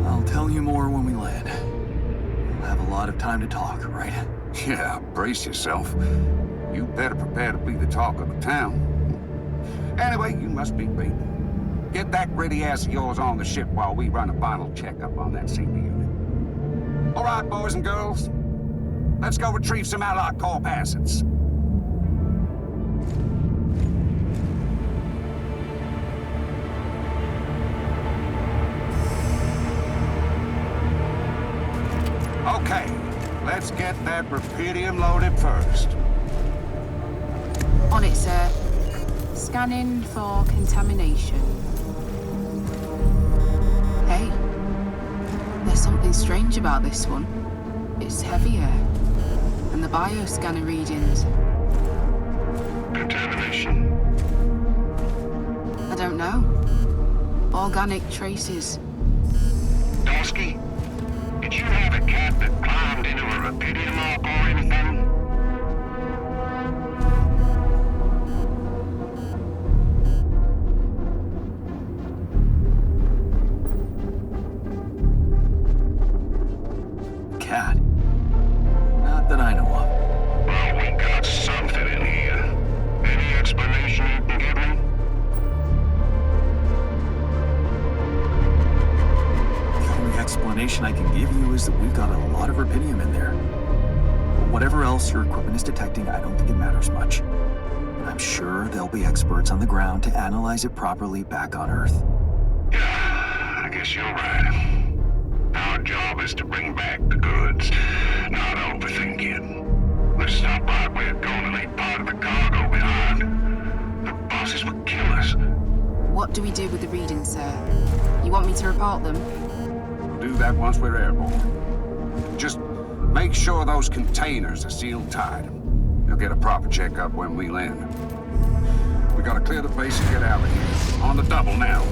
I'll tell you more when we land. We'll have a lot of time to talk, right? Yeah, brace yourself. You better prepare to be the talk of the town. Anyway, you must be beaten. Get that ready ass of yours on the ship while we run a final checkup on that CB unit. All right, boys and girls. Let's go retrieve some Allied Corp assets. Okay, let's get that Repedium loaded first. On it, sir. Scanning for contamination. Hey, there's something strange about this one. It's heavier. And the bioscanner readings. Contamination? I don't know. Organic traces. Dolsky, did you have a cat that climbed into a Repedium arc or anything? explanation I can give you is that we've got a lot of rubidium in there. Whatever else your equipment is detecting, I don't think it matters much. And I'm sure there'll be experts on the ground to analyze it properly back on Earth. I guess you're right. Our job is to bring back the goods, not overthink it. This is not right. We're going to leave part of the cargo behind. The bosses would kill us. What do we do with the readings, sir? You want me to report them? Do that once we're airborne. Just make sure those containers are sealed tight. You'll get a proper checkup when we land. We gotta clear the base and get out of here. On the double now.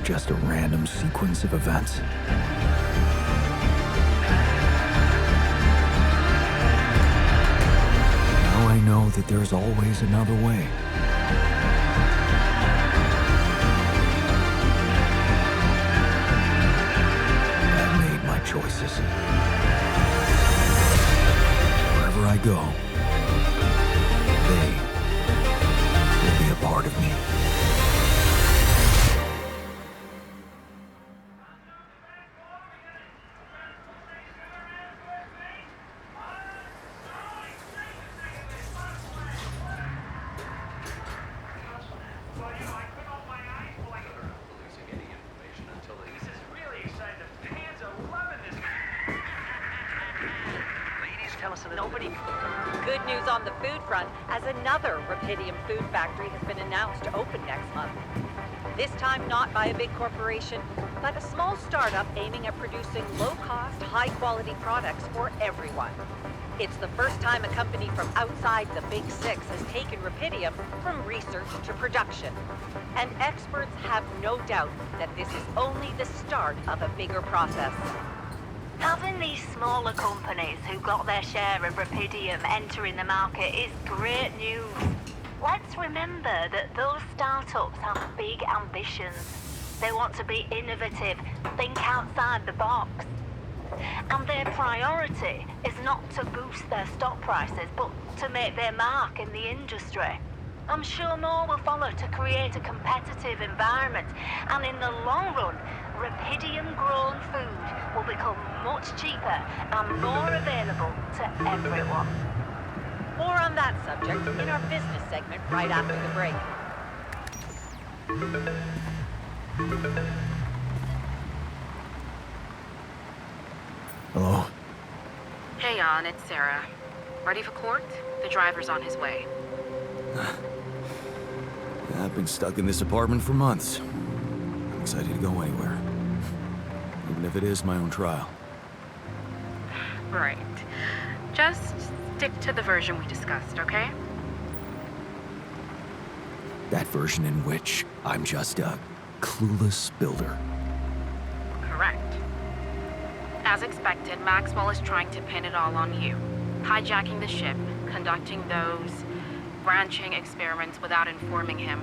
Just a random sequence of events. Now I know that there's always another way. I've made my choices. Wherever I go, they will be a part of me. Good news on the food front, as another Rapidium food factory has been announced to open next month. This time not by a big corporation, but a small startup aiming at producing low-cost, high-quality products for everyone. It's the first time a company from outside the Big Six has taken Rapidium from research to production. And experts have no doubt that this is only the start of a bigger process. Having these smaller companies who got their share of Rapidium entering the market is great news. Let's remember that those startups have big ambitions. They want to be innovative, think outside the box. And their priority is not to boost their stock prices, but to make their mark in the industry. I'm sure more will follow to create a competitive environment, and in the long run, Rapidium-grown food will become much cheaper and more available to everyone. More on that subject in our business segment right after the break. Hello? Hey, Jan, it's Sarah. Ready for court? The driver's on his way. I've been stuck in this apartment for months. I'm excited to go anywhere. Even if it is my own trial. Right. Just stick to the version we discussed, okay? That version in which I'm just a clueless builder. Correct. As expected, Maxwell is trying to pin it all on you. Hijacking the ship, conducting those branching experiments without informing him.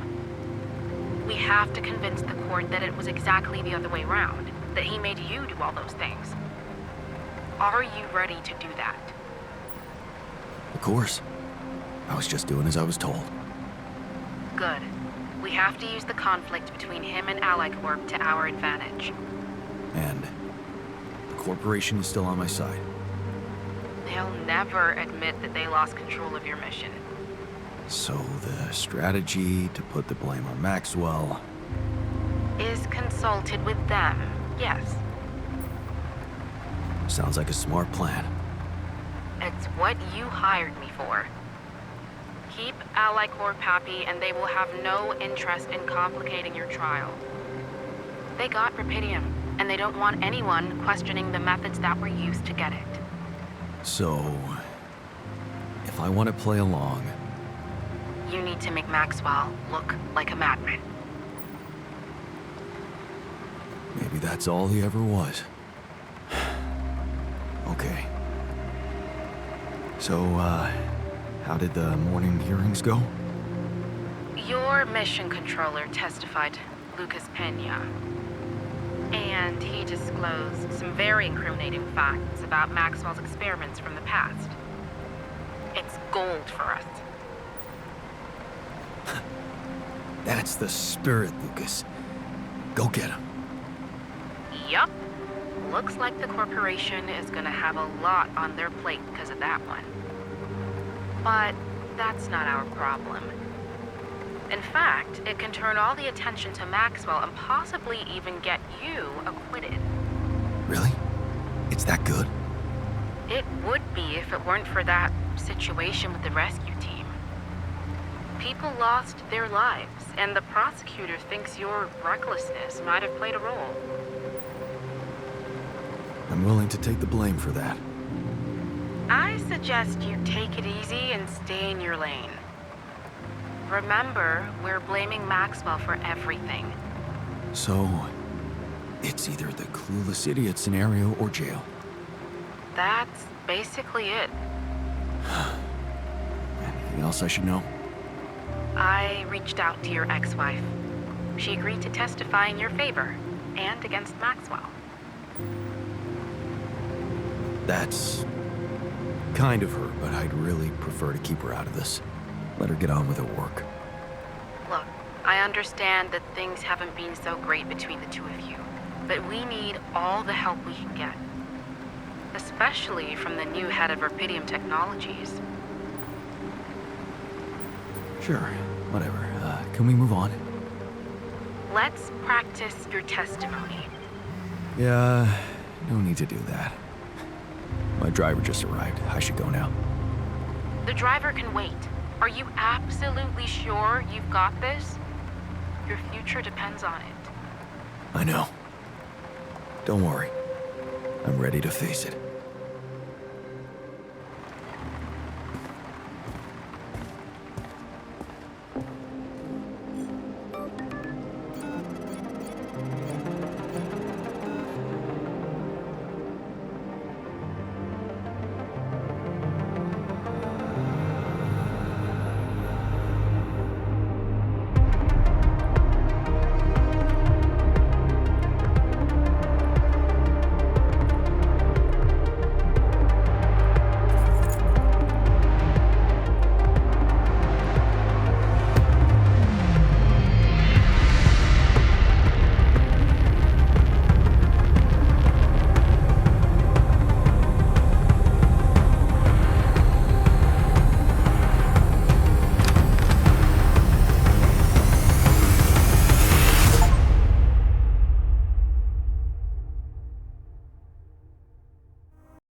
We have to convince the court that it was exactly the other way around, that he made you do all those things. Are you ready to do that? Of course. I was just doing as I was told. Good. We have to use the conflict between him and Ally Corp to our advantage. And the corporation is still on my side. They'll never admit that they lost control of your mission. So the strategy to put the blame on Maxwell Is consulted with them, yes. sounds like a smart plan. It's what you hired me for. Keep Ally Corp happy and they will have no interest in complicating your trial. They got Rapidium, and they don't want anyone questioning the methods that were used to get it. So, if I want to play along, You need to make Maxwell look like a madman. maybe that's all he ever was. Okay. So, how did the morning hearings go? Your mission controller testified, Lucas Pena. And he disclosed some very incriminating facts about Maxwell's experiments from the past. It's gold for us. That's the spirit, Lucas. Go get him. Yup. Looks like the corporation is gonna have a lot on their plate because of that one. But that's not our problem. In fact, it can turn all the attention to Maxwell and possibly even get you acquitted. Really? It's that good? It would be if it weren't for that situation with the rescue team. People lost their lives, and the prosecutor thinks your recklessness might have played a role. I'm willing to take the blame for that. I suggest you take it easy and stay in your lane. Remember, we're blaming Maxwell for everything. So, it's either the clueless idiot scenario or jail. That's basically it. Anything else I should know? I reached out to your ex-wife. She agreed to testify in your favor, and against Maxwell. That's kind of her, but I'd really prefer to keep her out of this. Let her get on with her work. Look, I understand that things haven't been so great between the two of you, but we need all the help we can get. Especially from the new head of Rapidium Technologies. Sure, whatever. Can we move on? Let's practice your testimony. Yeah, no need to do that. My driver just arrived. I should go now. The driver can wait. Are you absolutely sure you've got this? Your future depends on it. I know. Don't worry. I'm ready to face it.